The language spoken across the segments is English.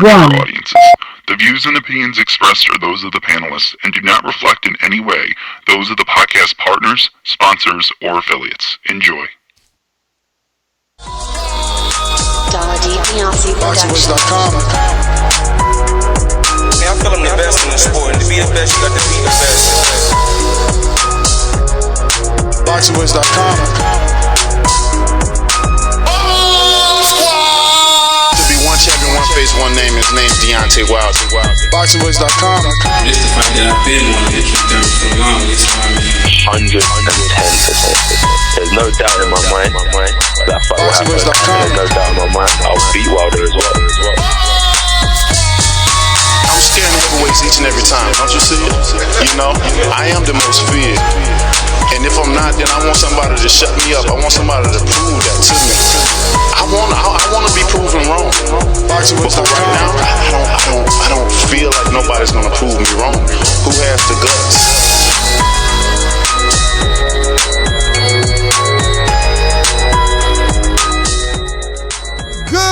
for younger audiences. The views and opinions expressed are those of the panelists and do not reflect in any way those of the podcast partners, sponsors, or affiliates. Enjoy. Boxingvoice.com. I feel I'm the best in the sport, and to be the best, you got to be the best. Boxingvoice.com. To be one champion, one face, one name. His name's Deontay Wilder. Boxingvoice.com. Just the fact that I've been one of the kickdowns for the longest time. 110%. There's no doubt in my mind that fight will happen. There's no doubt in my mind I'll beat Wilder as well. I'm scaring heavyweights each and every time. Don't you see it? You know, I am the most feared. And if I'm not, then I want somebody to shut me up. I want somebody to prove that to me. I want to be proven wrong. But right now, I don't feel like nobody's gonna prove me wrong. Who has the guts? Good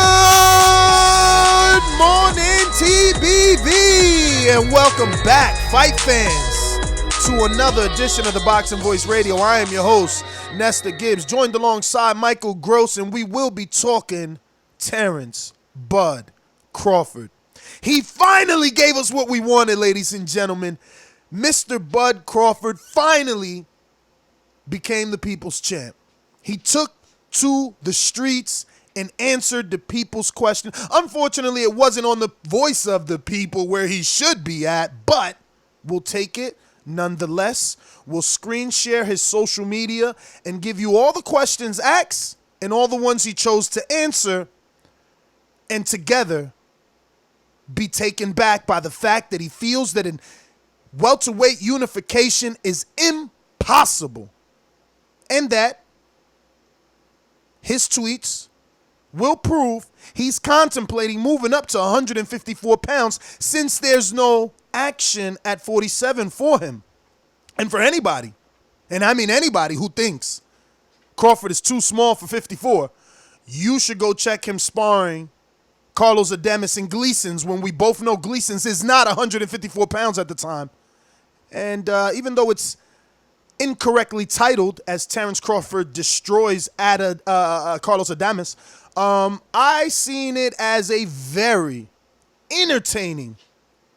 morning, TBV, and welcome back, fight fans, to another edition of the Boxing Voice Radio. I am your host, Nestor Gibbs, joined alongside Michael Gross, and we will be talking Terence Bud Crawford. He finally gave us what we wanted, ladies and gentlemen. Mr. Bud Crawford finally became the people's champ. He took to the streets and answered the people's question. Unfortunately, it wasn't on the voice of the people where he should be at, but we'll take it nonetheless. We'll screen share his social media and give you all the questions asked and all the ones he chose to answer, and together be taken back by the fact that he feels that in welterweight unification is impossible, and that his tweets will prove he's contemplating moving up to 154 pounds since there's no action at 47 for him. And for anybody, and I mean anybody who thinks Crawford is too small for 54, you should go check him sparring Carlos Adames and Gleason's, when we both know Gleason's is not 154 pounds at the time. And even though it's incorrectly titled as Terence Crawford destroys Carlos Adames, I seen it as a very entertaining,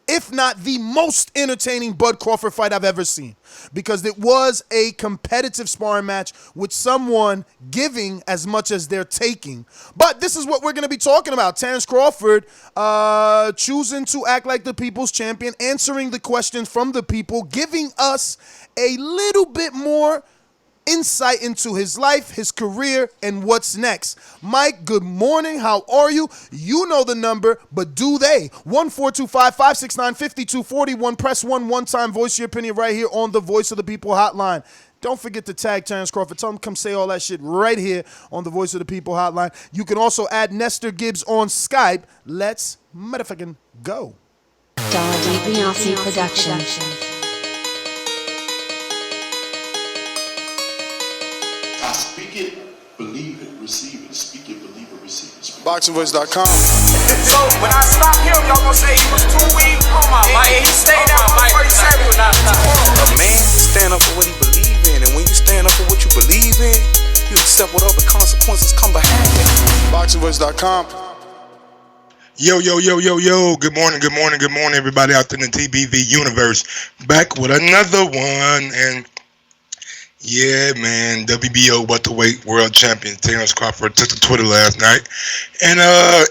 if not the most entertaining Bud Crawford fight I've ever seen, because it was a competitive sparring match with someone giving as much as they're taking. But this is what we're going to be talking about. Terence Crawford choosing to act like the people's champion, answering the questions from the people, giving us a little bit more insight into his life, his career, and what's next. Mike, good morning. How are you? You know the number, but do they? 1-425-569-5241. Press 1 time. Voice your opinion right here on the Voice of the People hotline. Don't forget to tag Terence Crawford. Tell him to come say all that shit right here on the Voice of the People hotline. You can also add Nestor Gibbs on Skype. Let's motherfucking go. PBC production. I speak it, believe it, receive it. Speak it, believe it, receive it. Boxingvoice.com. So when I stop him, y'all gonna say he was too weak. He stayed out on 47. A man stand up for what he believe in, and when you stand up for what you believe in, you accept whatever consequences come behind it. Boxingvoice.com. Yo. Good morning, everybody out there in the TBV universe. Back with another one, and yeah, man, WBO welterweight world champion Terence Crawford took to Twitter last night and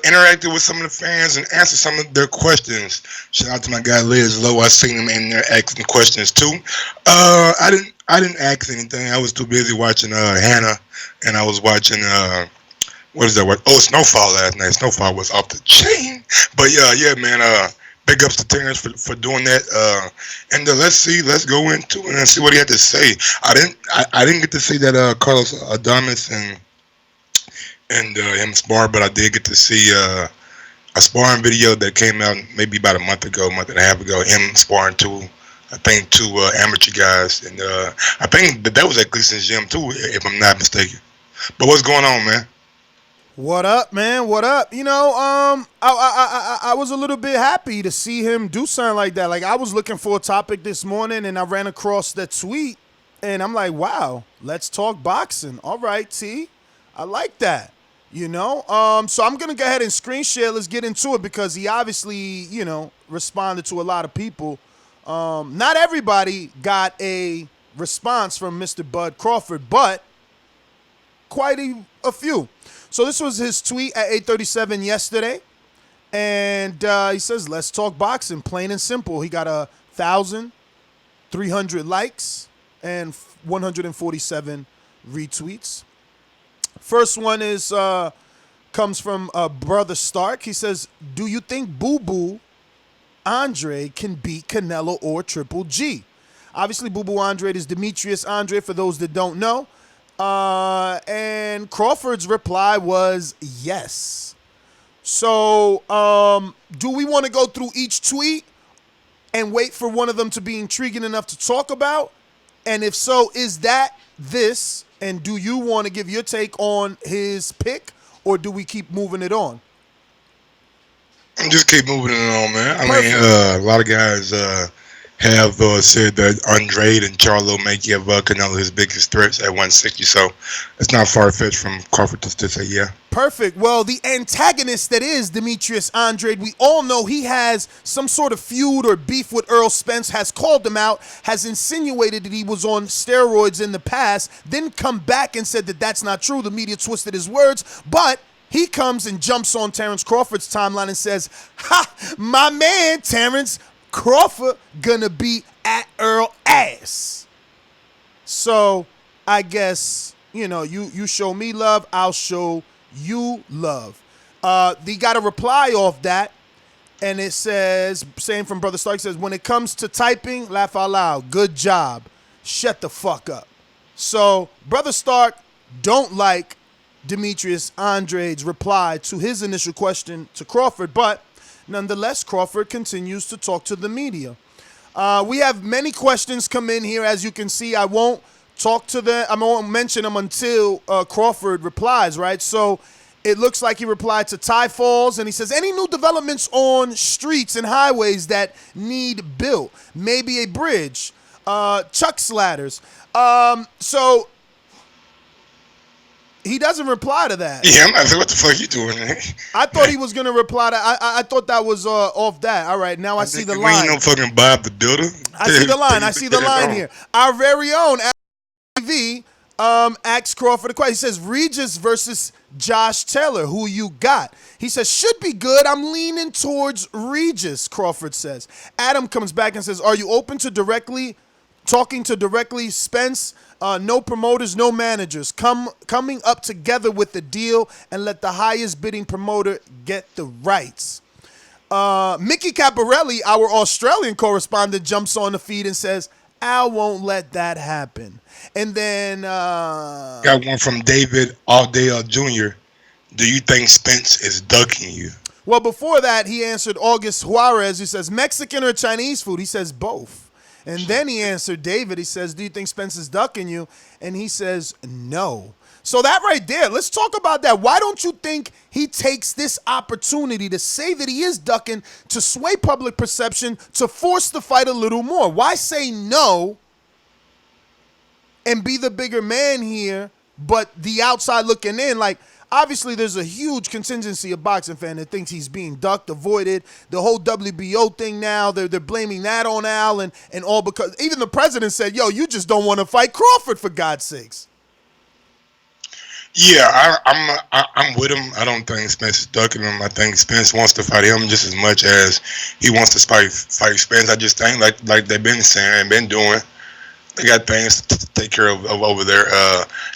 interacted with some of the fans and answered some of their questions. Shout out to my guy Liz Lowe. I seen him in there asking questions too. I didn't ask anything. I was too busy watching Hannah, and I was watching what is that word? Oh, Snowfall last night. Snowfall was off the chain. But yeah, man. Big ups to Terence for doing that. And let's go into it and see what he had to say. I didn't get to see that Carlos Adames and him spar, but I did get to see a sparring video that came out maybe about a month and a half ago. Him sparring two amateur guys, and I think that was at Gleason's gym too, if I'm not mistaken. But what's going on, man? What up, man? What up? You know, I was a little bit happy to see him do something like that. Like, I was looking for a topic this morning, and I ran across that tweet, and I'm like, wow, let's talk boxing. All right, T, I like that. You know, so I'm gonna go ahead and screen share. Let's get into it because he obviously, you know, responded to a lot of people. Not everybody got a response from Mr. Bud Crawford, but quite a few. So this was his tweet at 8:37 yesterday, and he says, "Let's talk boxing, plain and simple." He got 1,300 likes and 147 retweets. First one is comes from Brother Stark. He says, "Do you think Boo Boo Andre can beat Canelo or Triple G?" Obviously, Boo Boo Andre is Demetrius Andre, for those that don't know. And Crawford's reply was yes. So, do we want to go through each tweet and wait for one of them to be intriguing enough to talk about? And if so, is that this? And do you want to give your take on his pick, or do we keep moving it on? Just keep moving it on, man. I Perfect. mean, a lot of guys have said that Andrade and Charlo may give Canelo his biggest threats at 160, so it's not far-fetched from Crawford to say yeah. Perfect. Well, the antagonist that is Demetrius Andrade, we all know he has some sort of feud or beef with Earl Spence, has called him out, has insinuated that he was on steroids in the past, then come back and said that that's not true. The media twisted his words, but he comes and jumps on Terence Crawford's timeline and says, "Ha, my man Terence Crawford gonna be at Earl ass." So I guess, you know, you show me love, I'll show you love. They got a reply off that, and it says, same from Brother Stark, says, "When it comes to typing, laugh out loud. Good job. Shut the fuck up." So Brother Stark don't like Demetrius Andrade's reply to his initial question to Crawford, but nonetheless, Crawford continues to talk to the media. We have many questions come in here. As you can see, I won't mention them until Crawford replies, right? So it looks like he replied to Ty Falls, and he says, "Any new developments on streets and highways that need built? Maybe a bridge, Chuck Slatters." So he doesn't reply to that. Yeah, I'm not sure what the fuck you doing, man. I thought he was going to reply to I thought that was off that. All right, now I see the We line. ain't no fucking Bob the Builder. I see the line. I see the line here. Our very own TV asks Crawford a question. He says, "Regis versus Josh Taylor. Who you got?" He says, "Should be good. I'm leaning towards Regis," Crawford says. Adam comes back and says, "Are you open to talking to directly Spence? No promoters, no managers. Coming up together with the deal and let the highest bidding promoter get the rights." Mickey Caparelli, our Australian correspondent, jumps on the feed and says, "Al won't let that happen." And then Got one from David Aldale Jr. "Do you think Spence is ducking you?" Well, before that, he answered August Juarez, who says, "Mexican or Chinese food?" He says, "Both." And then he answered David. He says, "Do you think Spence is ducking you?" And he says, "No." So that right there, let's talk about that. Why don't you think he takes this opportunity to say that he is ducking, to sway public perception, to force the fight a little more? Why say no and be the bigger man here, but the outside looking in? Like, obviously, there's a huge contingency of boxing fan that thinks he's being ducked, avoided. The whole WBO thing now, they're blaming that on Al and all, because even the president said, "Yo, you just don't want to fight Crawford, for God's sakes." Yeah, I'm with him. I don't think Spence is ducking him. I think Spence wants to fight him just as much as he wants to fight Spence. I just think, like they've been saying and been doing, they got things to take care of over there.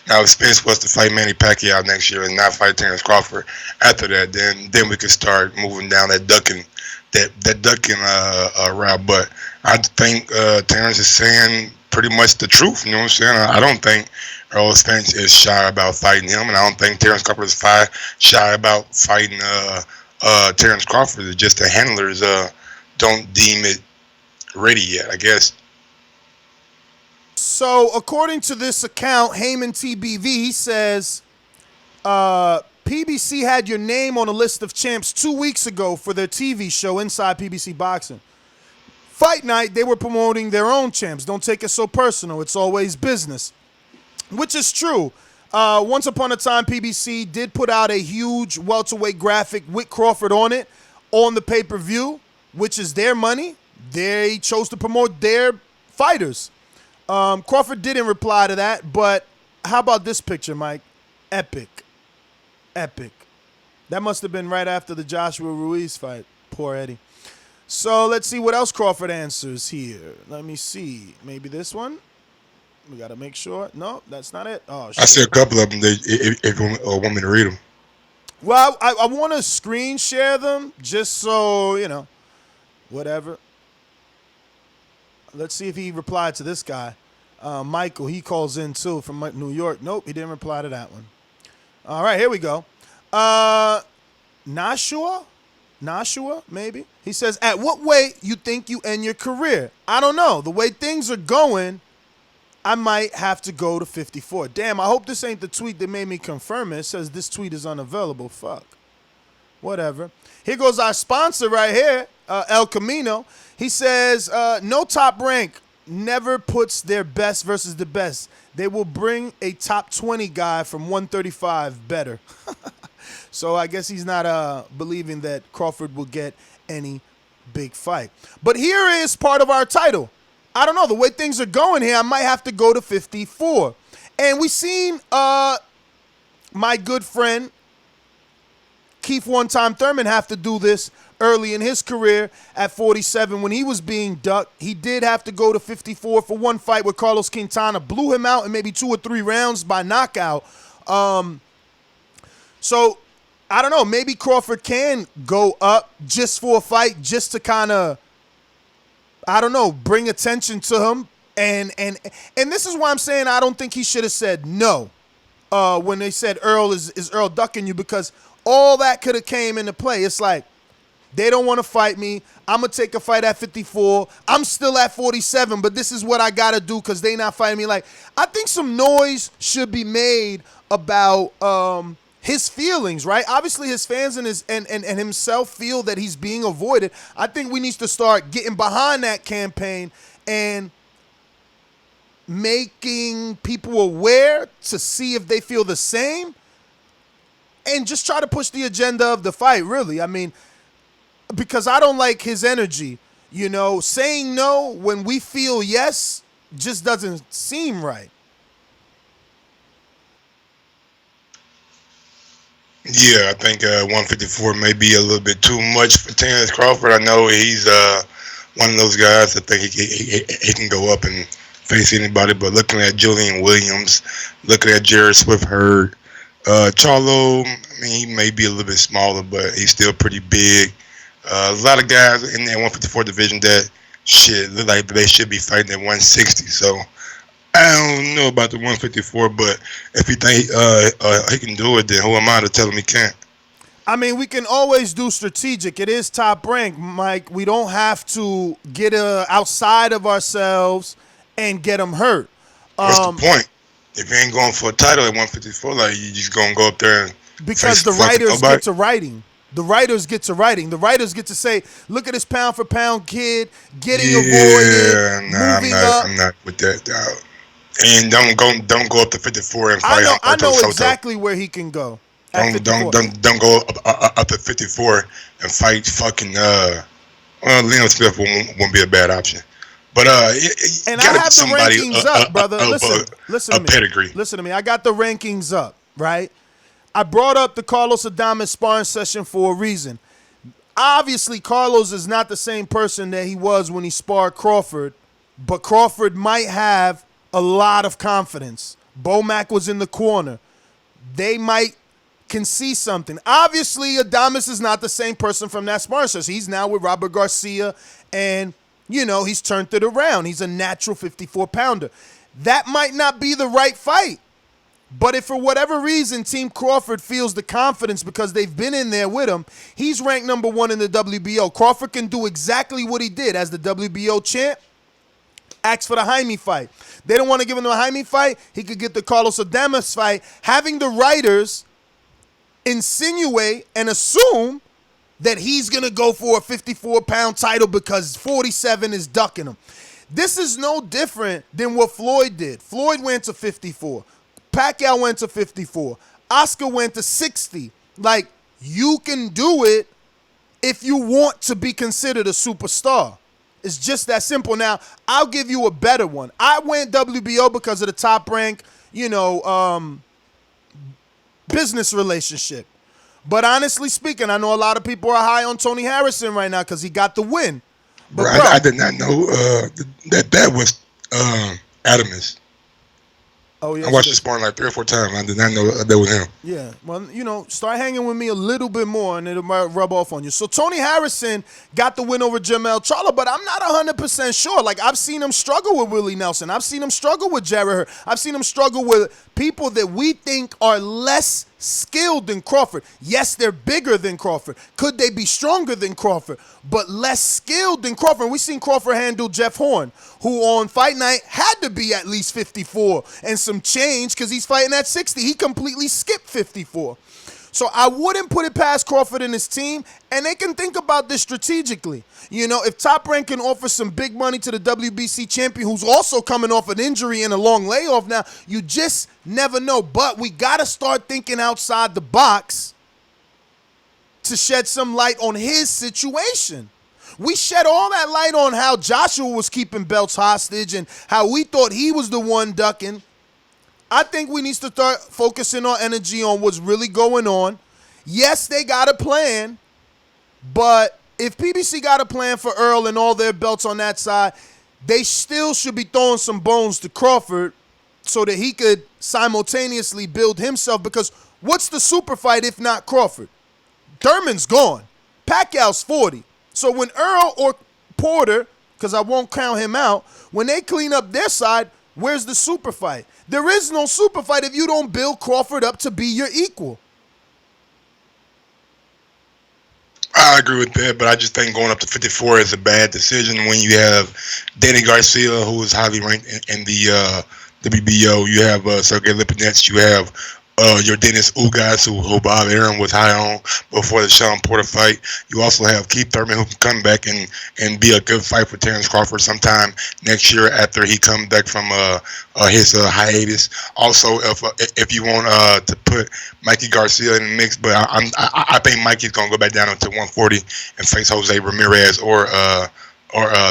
Now, if Spence was to fight Manny Pacquiao next year and not fight Terence Crawford after that, then we could start moving down that ducking route. But I think Terence is saying pretty much the truth. You know what I'm saying? I don't think Earl Spence is shy about fighting him, and I don't think Terence Crawford is shy about fighting Terence Crawford. It's just the handlers don't deem it ready yet, I guess. So, according to this account, Heyman TBV, he says, PBC had your name on a list of champs 2 weeks ago for their TV show Inside PBC Boxing. Fight night, they were promoting their own champs. Don't take it so personal. It's always business, which is true. Once upon a time, PBC did put out a huge welterweight graphic with Crawford on it on the pay-per-view, which is their money. They chose to promote their fighters. Crawford didn't reply to that, but how about this picture, Mike? Epic. That must have been right after the Joshua Ruiz fight. Poor Eddie. So let's see what else Crawford answers here. Let me see. Maybe this one? We got to make sure. No, that's not it. Oh, shit. I see a couple of them if you want me to read them. Well, I want to screen share them just so, whatever. Let's see if he replied to this guy. Michael, he calls in too from New York. Nope, he didn't reply to that one. All right, here we go. Nashua, maybe. He says, at what weight you think you end your career? I don't know. The way things are going, I might have to go to 54. Damn, I hope this ain't the tweet that made me confirm it. It says this tweet is unavailable. Fuck. Whatever. Here goes our sponsor right here, El Camino. He says, no Top Rank never puts their best versus the best. They will bring a top 20 guy from 135 better. So I guess he's not believing that Crawford will get any big fight. But here is part of our title. I don't know. The way things are going here, I might have to go to 54. And we seen my good friend Keith one-time Thurmond have to do this early in his career at 47 when he was being ducked. He did have to go to 54 for one fight where Carlos Quintana blew him out in maybe 2 or 3 rounds by knockout. So I don't know. Maybe Crawford can go up just for a fight, just to kind of, I don't know, bring attention to him. And this is why I'm saying I don't think he should have said no when they said Earl is Earl ducking you, because all that could have came into play. It's like, they don't want to fight me. I'm going to take a fight at 54. I'm still at 47, but this is what I got to do because they not fighting me. Like, I think some noise should be made about his feelings, right? Obviously, his fans and himself feel that he's being avoided. I think we need to start getting behind that campaign and making people aware to see if they feel the same and just try to push the agenda of the fight, really. I mean, because I don't like his energy. Saying no when we feel yes just doesn't seem right. Yeah, I think 154 may be a little bit too much for Terence Crawford. I know he's one of those guys that think he can go up and face anybody, but looking at Julian Williams, looking at Jared Swift-Hurd, Charlo, I mean, he may be a little bit smaller, but he's still pretty big. A lot of guys in that 154 division that look like they should be fighting at 160. So I don't know about the 154, but if he think he can do it, then who am I to tell him he can't? I mean, we can always do strategic. It is Top Rank, Mike. We don't have to get outside of ourselves and get him hurt. What's the point? If you ain't going for a title at 154, like, you just gonna go up there and because the writers get to writing. The writers get to writing. The writers get to say, look at this pound for pound kid getting avoided, moving up. I'm not with that. And don't go up to 54 and fight. I know exactly where he can go. Don't go up to 54 and fight fucking Leon Smith won't be a bad option. But and I have the rankings up, brother. Listen to me. Pedigree. Listen to me. I got the rankings up, right? I brought up the Carlos Adames sparring session for a reason. Obviously, Carlos is not the same person that he was when he sparred Crawford, but Crawford might have a lot of confidence. Bomac was in the corner. They can see something. Obviously, Adames is not the same person from that sparring session. He's now with Robert Garcia, and, he's turned it around. He's a natural 54-pounder. That might not be the right fight. But if for whatever reason Team Crawford feels the confidence because they've been in there with him, he's ranked number 1 in the WBO. Crawford can do exactly what he did as the WBO champ. Ask for the Jaime fight. They don't want to give him the Jaime fight. He could get the Carlos Adames fight. Having the writers insinuate and assume that he's going to go for a 54-pound title because 47 is ducking him. This is no different than what Floyd did. Floyd went to 54. Pacquiao went to 54. Oscar went to 60. Like, you can do it if you want to be considered a superstar. It's just that simple. Now, I'll give you a better one. I went WBO because of the Top Rank, business relationship. But honestly speaking, I know a lot of people are high on Tony Harrison right now because he got the win. But bro, I did not know that was Adamus. Oh, yeah. I watched the sparring like 3 or 4 times. I did not know that was him. Yeah. Well, start hanging with me a little bit more and it might rub off on you. So Tony Harrison got the win over Jamel Charlo, but I'm not 100% sure. Like, I've seen him struggle with Willie Nelson. I've seen him struggle with Jarrett Hurd. I've seen him struggle with people that we think are less skilled than Crawford. Yes, they're bigger than Crawford. Could they be stronger than Crawford? But less skilled than Crawford. We've seen Crawford handle Jeff Horn, who on fight night had to be at least 54 and some change because he's fighting at 60. He completely skipped 54. So I wouldn't put it past Crawford and his team, and they can think about this strategically. If Top Rank can offer some big money to the WBC champion who's also coming off an injury and a long layoff now, you just never know. But we got to start thinking outside the box to shed some light on his situation. We shed all that light on how Joshua was keeping belts hostage and how we thought he was the one ducking. I think we need to start focusing our energy on what's really going on. Yes, they got a plan, but if PBC got a plan for Earl and all their belts on that side, they still should be throwing some bones to Crawford so that he could simultaneously build himself, because what's the super fight if not Crawford? Thurmond's gone. Pacquiao's 40. So when Earl or Porter, because I won't count him out, when they clean up their side, where's the super fight? There is no super fight if you don't build Crawford up to be your equal. I agree with that, but I just think going up to 54 is a bad decision when you have Danny Garcia, who is highly ranked in the WBO. You have Sergey Lipinets. You have your Dennis Ugas, who Bob Arum was high on before the Sean Porter fight. You also have Keith Thurmond, who can come back and be a good fight for Terence Crawford sometime next year after he comes back from his hiatus. Also, if you want to put Mikey Garcia in the mix, but I think Mikey's gonna go back down to 140 and face Jose Ramirez or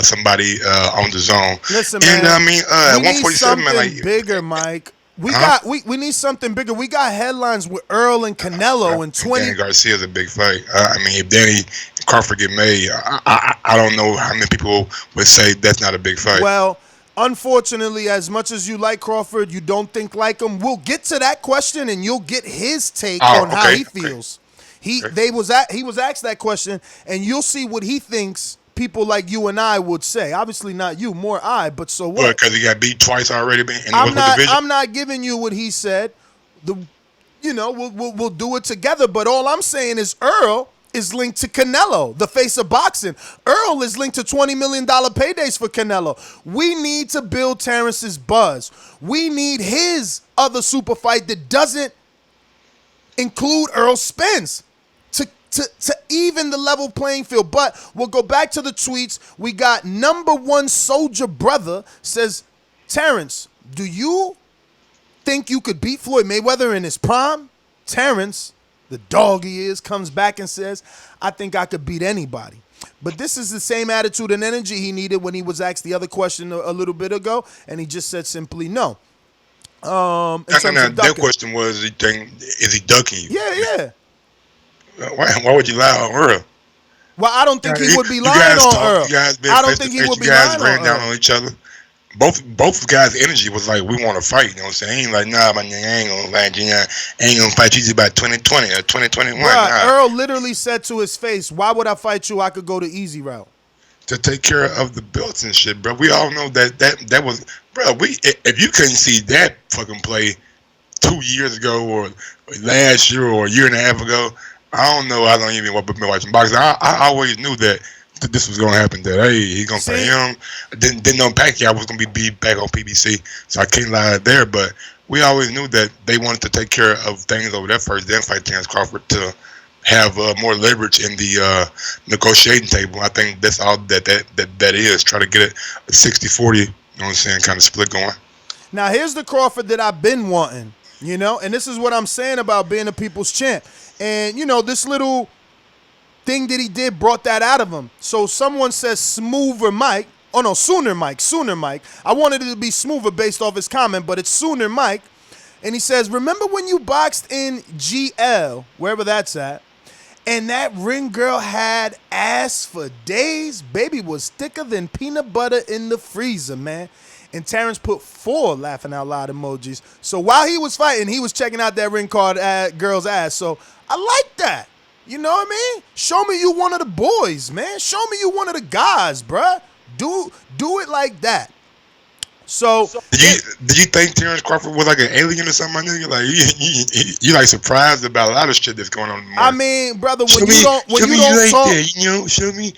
somebody on the zone. Listen, man, and I mean, we 147, need man, something like bigger, Mike. We need something bigger. We got headlines with Earl and Canelo and 20. Danny Garcia's a big fight. I mean, if Danny Crawford get made, I don't know how many people would say that's not a big fight. Well, unfortunately, as much as you like Crawford, you don't think like him. We'll get to that question, and you'll get his take on how he feels. He was asked that question, and you'll see what he thinks. People like you and I would say. Obviously not you, more I, but so what? Because he got beat twice already in the local division? I'm not giving you what he said. We'll do it together, but all I'm saying is Earl is linked to Canelo, the face of boxing. Earl is linked to $20 million paydays for Canelo. We need to build Terrence's buzz. We need his other super fight that doesn't include Earl Spence. To even the level playing field. But we'll go back to the tweets. We got #1 Soldier Brother says, Terrence, do you think you could beat Floyd Mayweather in his prime? Terrence, the dog he is, comes back and says, I think I could beat anybody. But this is the same attitude and energy he needed when he was asked the other question a little bit ago, and he just said simply no. That question was, is he ducking you? Yeah. Why would you lie on Earl? Well, I don't think he would be lying on Earl. I don't think he would be lying on Earl. You guys ran down on each other. Both guys' energy was like, we want to fight. You know what I'm saying? Ain't like, nah, my nigga, I ain't gonna lie, I ain't gonna fight you by 2020 or 2021. Nah. Earl literally said to his face, why would I fight you? I could go the easy route. To take care of the belts and shit, bro. We all know that was, bro, if you couldn't see that fucking play 2 years ago or last year or a year and a half ago, I don't know. I don't even been watching boxing. I always knew that this was going to happen. That he's going to fight him. Didn't know Pacquiao was going to be back on PBC, so I can't lie there. But we always knew that they wanted to take care of things over there first, then fight Terence Crawford to have more leverage in the negotiating table. I think that's all that is. Try to get a 60-40, you know what I'm saying, kind of split going. Now, here's the Crawford that I've been wanting, you know, and this is what I'm saying about being a people's champ. And, you know, this little thing that he did brought that out of him. So someone says Smoother Mike. Oh, no, Sooner Mike. I wanted it to be Smoother based off his comment, but it's Sooner Mike. And he says, remember when you boxed in GL, wherever that's at, and that ring girl had ass for days? Baby was thicker than peanut butter in the freezer, man. And Terrence put 4 laughing out loud emojis. So while he was fighting, he was checking out that ring card girl's ass. So I like that. You know what I mean? Show me you one of the boys, man. Show me you one of the guys, bruh. Do it like that. So did you think Terence Crawford was like an alien or something, my nigga? Like you like surprised about a lot of shit that's going on in the morning. I mean, brother, when you don't talk, that, you know, show me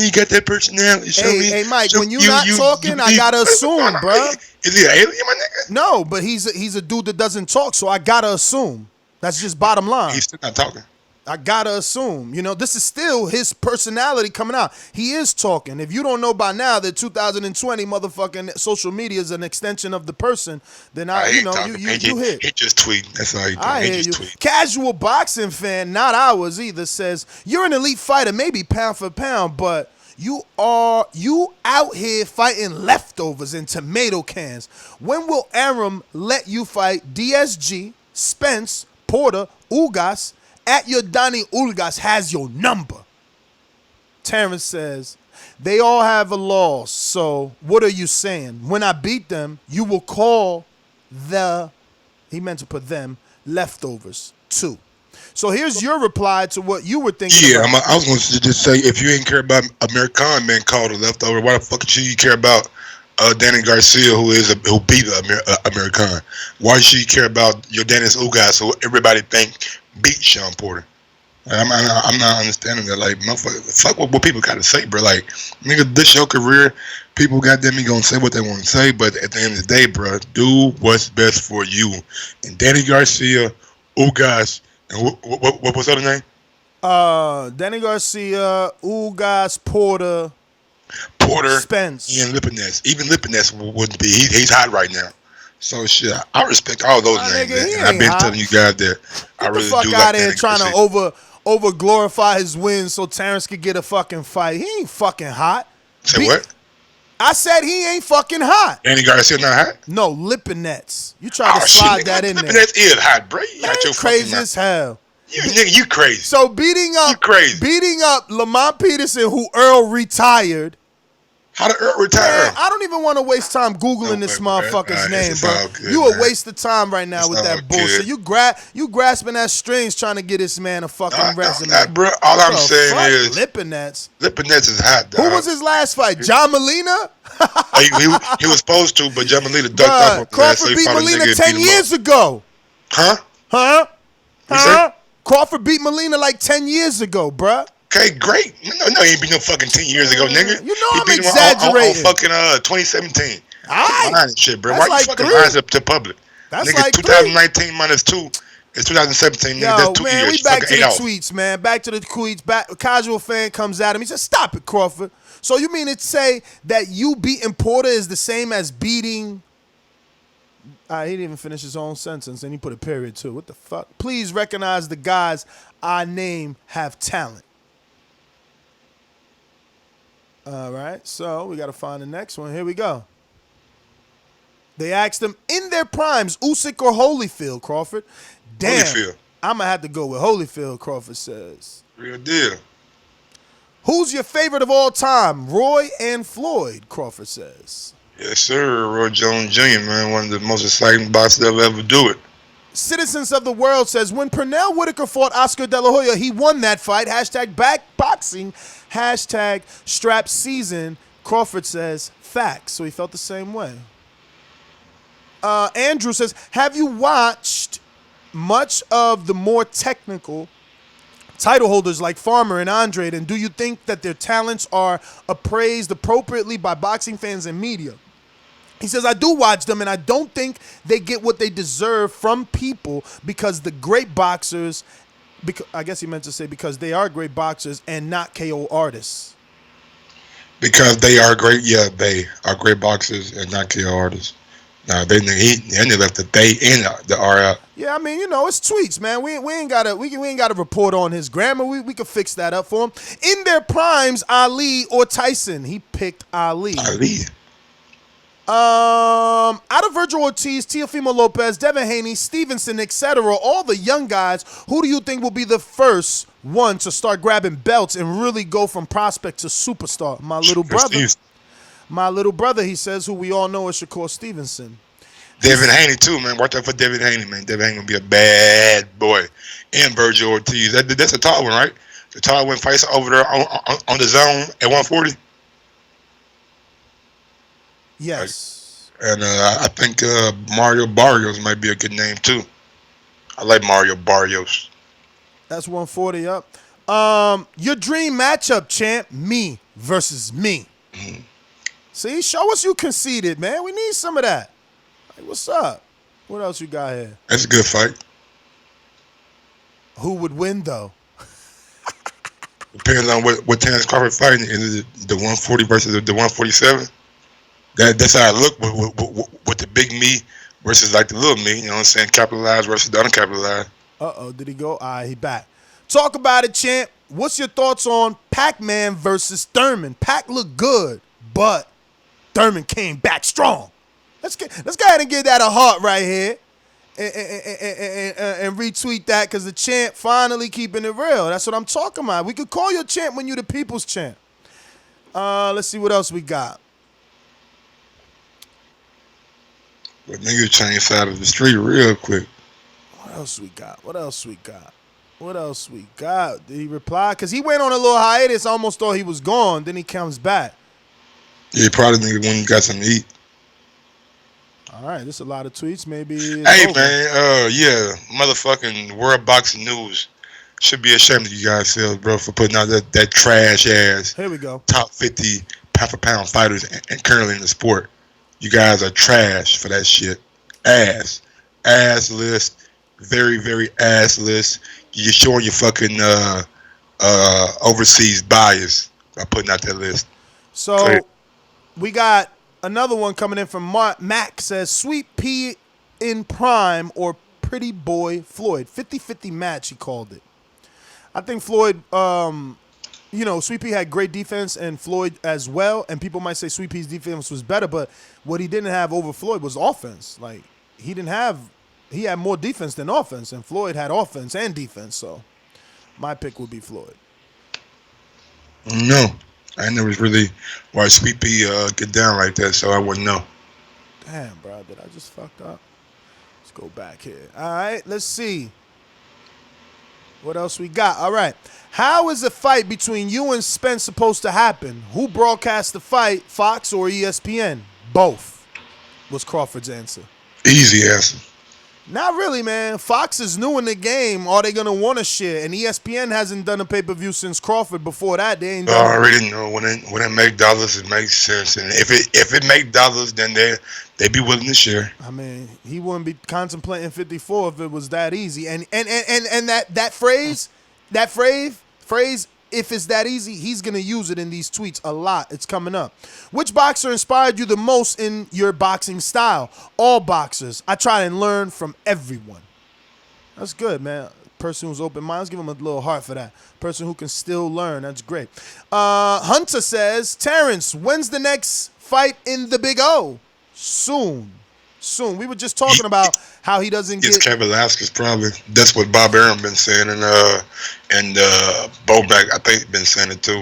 you got that personality. Hey, Mike, when you not talking, I gotta assume, bro. Is he an alien, my nigga? No, but he's a dude that doesn't talk, so I gotta assume. That's just bottom line. He's still not talking. I gotta assume, you know, this is still his personality coming out. He is talking. If you don't know by now that 2020 motherfucking social media is an extension of the person, then you hit. He just tweet. That's all he do. I hear you. Casual boxing fan, not ours either, says you're an elite fighter, maybe pound for pound, but you out here fighting leftovers in tomato cans. When will Aram let you fight DSG, Spence, Porter, Ugas? At your Donnie Ulgas has your number. Terrence says, they all have a loss, so what are you saying? When I beat them, you will call he meant to put them, leftovers too. So here's your reply to what you were thinking about. I was going to just say, if you ain't care about American being called a leftover, why the fuck should you care about Danny Garcia, who beat American? Why should you care about your Dennis Ugas, who everybody think beat Sean Porter? I'm not understanding that. Like, motherfucker, fuck what people gotta say, bro. Like, nigga, this your career. People goddamn me gonna say what they want to say, but at the end of the day, bro, do what's best for you. And Danny Garcia, Ugas, and what was the other name? Danny Garcia, Ugas, Porter, Spence, Ian Lipinets. Even Lipinets wouldn't be. He's hot right now. So shit, I respect all those names, and I've been telling you guys that I really do like. Get the fuck out of here trying to over glorify his wins so Terrence could get a fucking fight. He ain't fucking hot. Say what? I said he ain't fucking hot. Danny Garcia not hot? No, Lipinets. You tried to slide that in there. Lipinets is hot, bro. You got your crazy as hell. You crazy. So beating up Lamont Peterson, who Earl retired. How did Earl retire? Man, I don't even want to waste time Googling this motherfucker's name, bro. You a waste of time right now with that bullshit. You grasping at strings trying to get this man a fucking resume. Bro, all I'm saying is Lipinets. Lipinets is hot, dog. Who was his last fight? John Molina? he was supposed to, but John Molina ducked off of Crawford beat Molina 10 years ago. Huh? Crawford beat Molina like 10 years ago, bruh. Okay, great. No, he ain't been no fucking 10 years ago, nigga. You know I'm exaggerating. On fucking 2017. All right. Shit, bro. That's Why you fucking lying up to public? That's nigga, like 2019 minus 2 is 2017. Nigga, that's 2 man, years. We back to the tweets, man. Back to the tweets. Casual fan comes at him. He says, stop it, Crawford. So you mean to say that you beating Porter is the same as beating... he didn't even finish his own sentence, and he put a period, too. What the fuck? Please recognize the guys I name have talent. All right, so we got to find the next one. Here we go. They asked him, in their primes, Usyk or Holyfield, Crawford? Damn, Holyfield. I'm going to have to go with Holyfield, Crawford says. Real deal. Who's your favorite of all time, Roy and Floyd, Crawford says. Yes, sir. Roy Jones Jr., man, one of the most exciting boxers that will ever do it. Citizens of the World says, when Pernell Whitaker fought Oscar De La Hoya, he won that fight. Hashtag backboxing. Hashtag strap season. Crawford says, facts. So he felt the same way. Andrew says, have you watched much of the more technical title holders like Farmer and Andre, and do you think that their talents are appraised appropriately by boxing fans and media? He says, I do watch them, and I don't think they get what they deserve from people because the great boxers, I guess he meant to say because they are great boxers and not KO artists. Because they are great, they are great boxers and not KO artists. No, they left the they in the R out. Yeah, I mean, it's tweets, man. We ain't gotta report on his grammar. We could fix that up for him. In their primes, Ali or Tyson. He picked Ali. Out of Virgil Ortiz, Teofimo Lopez, Devin Haney, Stevenson, etc., all the young guys, who do you think will be the first one to start grabbing belts and really go from prospect to superstar? My little brother, he says, who we all know is Shakur Stevenson. Devin Haney too, man. Watch out for Devin Haney, man. Devin Haney gonna be a bad boy. And Virgil Ortiz. That's a tall one, right? The tall one fights over there on the zone at 140. Yes. And I think Mario Barrios might be a good name too. I like Mario Barrios. That's 140 up. Your dream matchup, champ, me versus me. Mm-hmm. See, show us you conceded, man. We need some of that. Like, what's up? What else you got here? That's a good fight. Who would win, though? Depends on what Terence Crawford fighting. Is it the 140 versus the 147? That's how I look with the big me versus like the little me. You know what I'm saying? Capitalized versus the uncapitalized. Did he go? All right, he back. Talk about it, champ. What's your thoughts on Pac-Man versus Thurmond? Pac looked good, but Thurmond came back strong. Let's go ahead and give that a heart right here and retweet that because the champ finally keeping it real. That's what I'm talking about. We could call you champ when you the people's champ. Let's see what else we got. But nigga change side of the street real quick. What else we got? Did he reply? Because he went on a little hiatus. I almost thought he was gone. Then he comes back. Yeah, probably nigga when you got something to eat. All right, there's a lot of tweets. Maybe. Hey, man. Motherfucking World Boxing News should be ashamed of you guys, bro, for putting out that trash ass. Here we go. Top 50 pound for pound fighters and currently in the sport. You guys are trash for that shit. Ass list. Very, very ass list. You're showing your fucking overseas bias by putting out that list. So we got another one coming in from Mac says, Sweet P in prime or Pretty Boy Floyd. 50-50 match, he called it. I think Floyd, Sweet P had great defense and Floyd as well. And people might say Sweet P's defense was better, but what he didn't have over Floyd was offense. Like, he had more defense than offense, and Floyd had offense and defense. So my pick would be Floyd. No. I never really watched Sweet P get down like that, so I wouldn't know. Damn, bro, did I just fucked up? Let's go back here. All right, let's see. What else we got? All right. How is a fight between you and Spence supposed to happen? Who broadcast the fight, Fox or ESPN? Both, was Crawford's answer. Easy answer. Not really, man. Fox is new in the game. Are they going to want to share? And ESPN hasn't done a pay-per-view since Crawford. Before that, they ain't done I already know when it make dollars, it makes sense. And if it make dollars, then they be willing to share. I mean, he wouldn't be contemplating 54 if it was that easy. And that phrase, if it's that easy, he's going to use it in these tweets a lot. It's coming up. Which boxer inspired you the most in your boxing style? All boxers. I try and learn from everyone. That's good, man. Person who's open-minded, let's give him a little heart for that. Person who can still learn, that's great. Hunter says, Terence, when's the next fight in the Big O? Soon. We were just talking about how he doesn't get... It's Cain Velasquez, probably. That's what Bob Arum been saying, and Bobak, I think, been saying it too.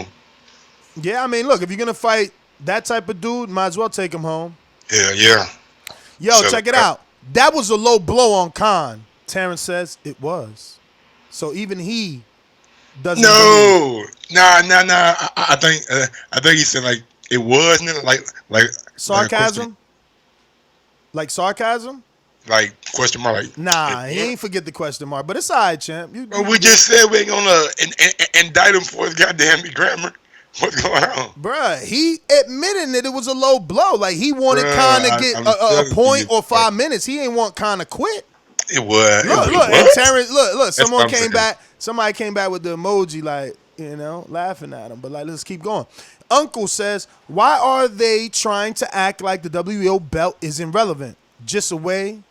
Yeah, I mean, look, if you're going to fight that type of dude, might as well take him home. Yeah. Yo, so, check it out. That was a low blow on Khan. Terence says it was. So even he doesn't... No. I think he said, like, it was, like... Sarcasm? Like sarcasm? Like question mark? Like, nah, he ain't forget the question mark. But it's all right, champ. We just said we ain't gonna indict him for his goddamn grammar. What's going on? Bruh, he admitting that it was a low blow. Like, he wanted Khan to get a point or 5 minutes. He ain't want Khan to quit. It was. Look, and Terrence, look. Somebody came back with the emoji, like, laughing at him. But, like, let's keep going. Uncle says, why are they trying to act like the WBO belt is irrelevant? Just a way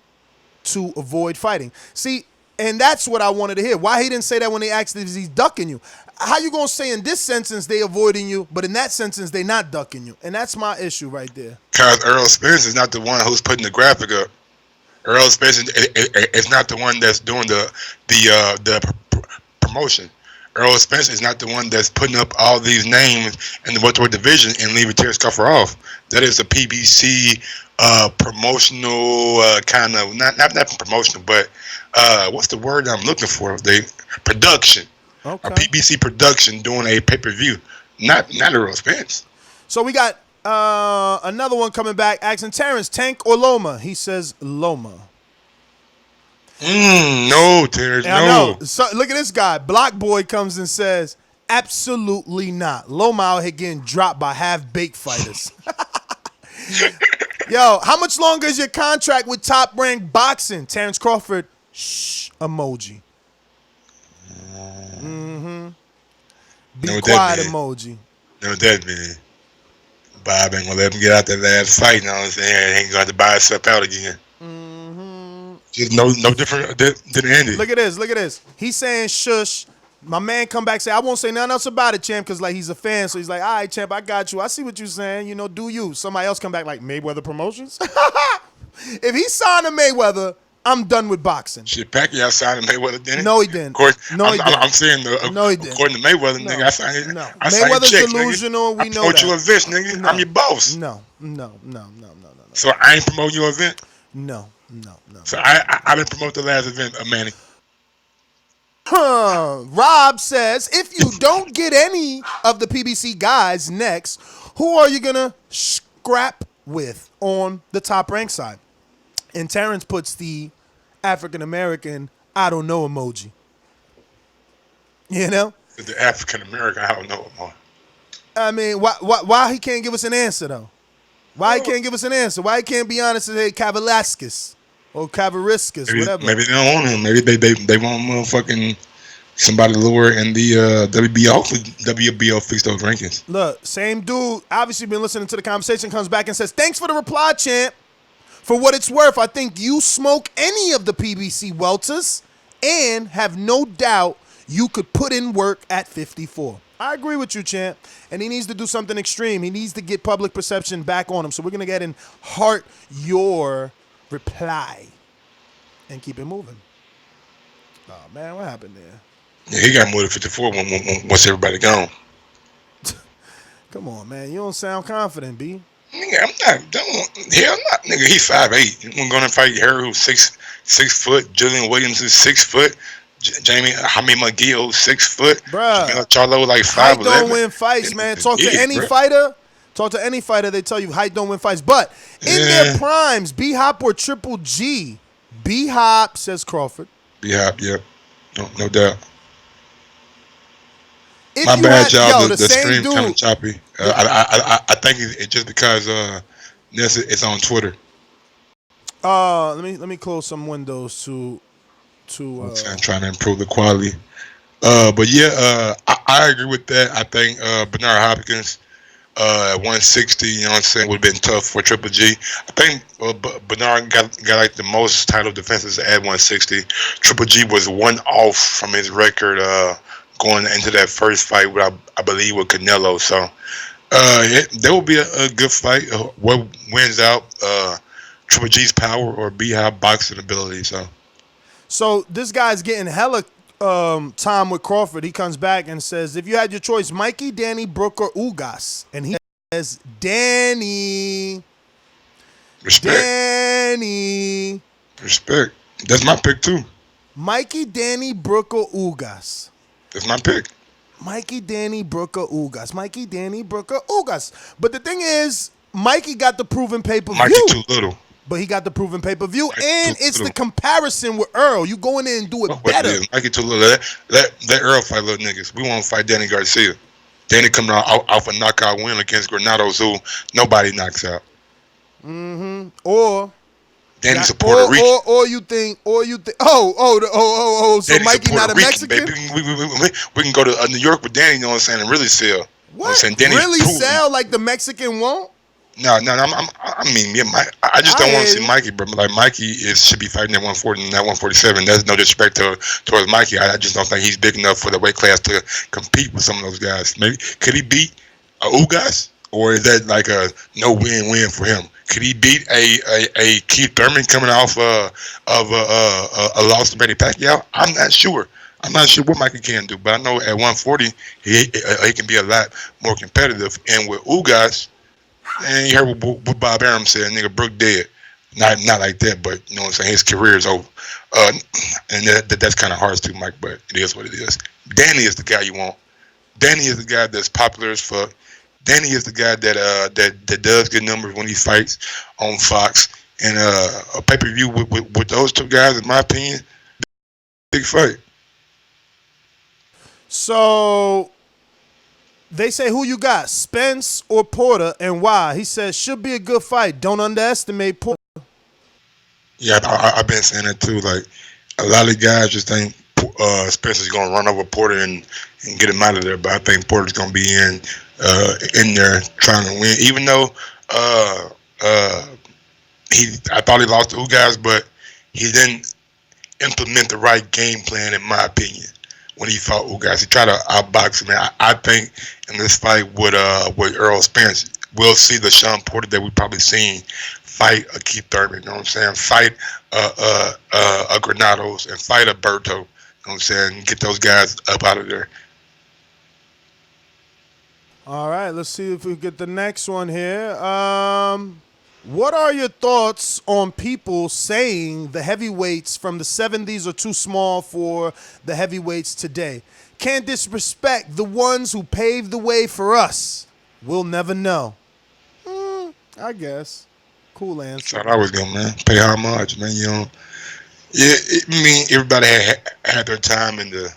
to avoid fighting. See, and that's what I wanted to hear. Why he didn't say that when they asked if he's ducking you? How you gonna say in this sentence they avoiding you, but in that sentence they not ducking you? And that's my issue right there. Because Earl Spence is not the one who's putting the graphic up. Earl Spence is not the one that's doing the promotion. Earl Spence is not the one that's putting up all these names in the welterweight division and leaving Terence Crawford off. That is a PBC promotional kind of not promotional, but what's the word I'm looking for? Production. Okay. A PBC production doing a pay-per-view, not Earl Spence. So we got another one coming back asking Terrence, Tank or Loma? He says Loma. No, Terrence, and no. So, look at this guy. Block Boy comes and says, absolutely not. Loma out here getting dropped by half-baked fighters. Yo, how much longer is your contract with Top Rank Boxing? Terence Crawford, shh, emoji. Be quiet emoji. Know what that mean? Bob ain't gonna let him get out that last fight. You know what I'm saying? He ain't gonna have to buy himself out again. Just no different than Andy. Look at this. He's saying shush. My man come back say, I won't say nothing else about it, champ, because like he's a fan. So he's like, all right, champ, I got you. I see what you're saying. Do you. Somebody else come back like Mayweather Promotions. If he signed to Mayweather, I'm done with boxing. Shit, Pacquiao signed to Mayweather, didn't he? No, he didn't. Of course, no, he didn't. I'm saying, no, he didn't. According to Mayweather, nigga, I signed it. No. I Mayweather's checks, delusional. Nigga. We know promote that. You events, nigga. No. I'm your boss. No. So I ain't promoting your event? No. So I didn't promote the last event of Manny. Rob says, if you don't get any of the PBC guys next, who are you going to scrap with on the Top Rank side? And Terrence puts the African-American, I don't know emoji. The African-American, I don't know more. I mean, why he can't give us an answer, though? Why he can't give us an answer? Why he can't be honest and say Kavalaskis or Kavariskis, whatever? Maybe they don't want him. Maybe they want motherfucking somebody lower in the WBO. Hopefully WBO fix those rankings. Look, same dude, obviously been listening to the conversation, comes back and says, thanks for the reply, champ. For what it's worth, I think you smoke any of the PBC welters and have no doubt you could put in work at 54. I agree with you, champ. And he needs to do something extreme. He needs to get public perception back on him. So we're going to get in heart your reply and keep it moving. Oh, man, what happened there? Yeah, he got more than 54 once everybody gone. Come on, man. You don't sound confident, B. Nigga, I'm not. Nigga, he's 5'8". I'm gonna fight Harry, who's 6 foot. Julian Williams is 6 foot. Jamie Jaime McGill, 6 foot. Bruh. Charlo like 5'11". Height don't win fights, man. Talk to any fighter. They tell you height don't win fights. But in their primes, B-Hop or Triple G? B-Hop, says Crawford. B-Hop, yep. No doubt. If My bad, y'all. The same stream dude. kind of choppy. I think it's just because it's on Twitter. Let me close some windows to. I'm trying to improve the quality. But yeah, I agree with that. I think Bernard Hopkins at 160, you know what I'm saying, would have been tough for Triple G. I think Bernard got like the most title defenses at 160. Triple G was one off from his record going into that first fight, I believe, with Canelo. So there will be a good fight. What wins out, Triple G's power or B-Hop boxing ability. So this guy's getting hella time with Crawford. He comes back and says, if you had your choice, Mikey, Danny, Brooke, or Ugas. And he says, Danny. Respect. Danny. Respect. That's my pick, too. Mikey, Danny, Brooke, or Ugas. That's my pick. Mikey, Danny, Brooke, or Ugas. Mikey, Danny, Brooke, or Ugas. But the thing is, Mikey got the proven pay-per-view. Mikey too little. But he got the proven pay-per-view, and it's the comparison with Earl. You go in there and do it better. Mikey too little. Let Earl fight little niggas. We want to fight Danny Garcia. Danny coming off a knockout win against Granados, who nobody knocks out. Or Danny's a Puerto Rican. or you think. So Danny's Mikey a Puerto not a Rican, Mexican? baby. We can go to New York with Danny, you know what I'm saying, and really sell. What? You know what I'm saying? Danny's Really proven. sell like the Mexican won't? No. I mean, yeah, I just don't want to see Mikey, bro. Like Mikey should be fighting at 140 and not 147. That's no disrespect towards Mikey. I just don't think he's big enough for the weight class to compete with some of those guys. Maybe could he beat Ugas, or is that like a no win for him? Could he beat a Keith Thurmond coming off of a loss to Manny Pacquiao? I'm not sure. I'm not sure what Mikey can do, but I know at 140 he can be a lot more competitive. And with Ugas. And you heard what Bob Arum said, nigga, Brooke dead. Not like that, but you know what I'm saying? His career is over. And that's kind of harsh too, Mike, but it is what it is. Danny is the guy you want. Danny is the guy that's popular as fuck. Danny is the guy that does get numbers when he fights on Fox. And a pay-per-view with those two guys, in my opinion, big fight. So they say who you got, Spence or Porter, and why? He says should be a good fight. Don't underestimate Porter. Yeah, I've been saying that too. Like a lot of guys just think Spence is gonna run over Porter and get him out of there, but I think Porter's gonna be in there trying to win. Even though I thought he lost to Ugas, but he didn't implement the right game plan, in my opinion. When he fought Ugas, he tried to outbox him. I think in this fight with Earl Spence, we'll see the Sean Porter that we've probably seen fight a Keith Thurmond. You know what I'm saying? Fight a Granados and fight a Berto. You know what I'm saying? Get those guys up out of there. All right, let's see if we get the next one here. What are your thoughts on people saying the heavyweights from the 70s are too small for the heavyweights today? Can't disrespect the ones who paved the way for us. We'll never know. I guess. Cool answer. That's what I was going, man. Pay homage, man. You know, yeah. I mean, everybody had their time in the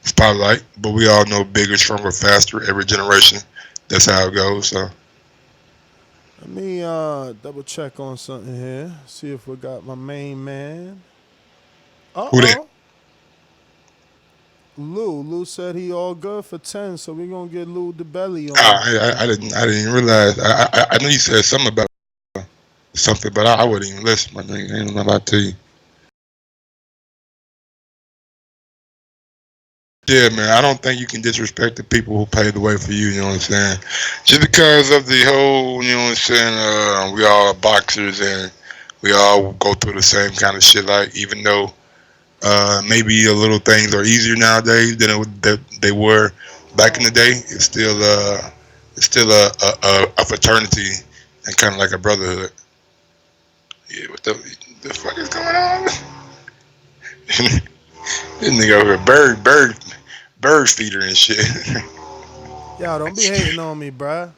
spotlight, but we all know bigger, stronger, faster. Every generation, that's how it goes. So. Let me double check on something here. See if we got my main man. Who that? Lou said he all good for 10, so we're gonna get Lou the belly on. I didn't realize. I know you said something about something, but I wouldn't even listen. My nigga, ain't gonna lie to you. Yeah, man, I don't think you can disrespect the people who paved the way for you, you know what I'm saying? Just because of the whole, you know what I'm saying, we all are boxers and we all go through the same kind of shit, like, even though maybe a little things are easier nowadays than they were back in the day, it's still a fraternity and kind of like a brotherhood. Yeah, what the fuck is going on? This nigga over here, bird feeder and shit. Yo, don't be hating on me, bruh.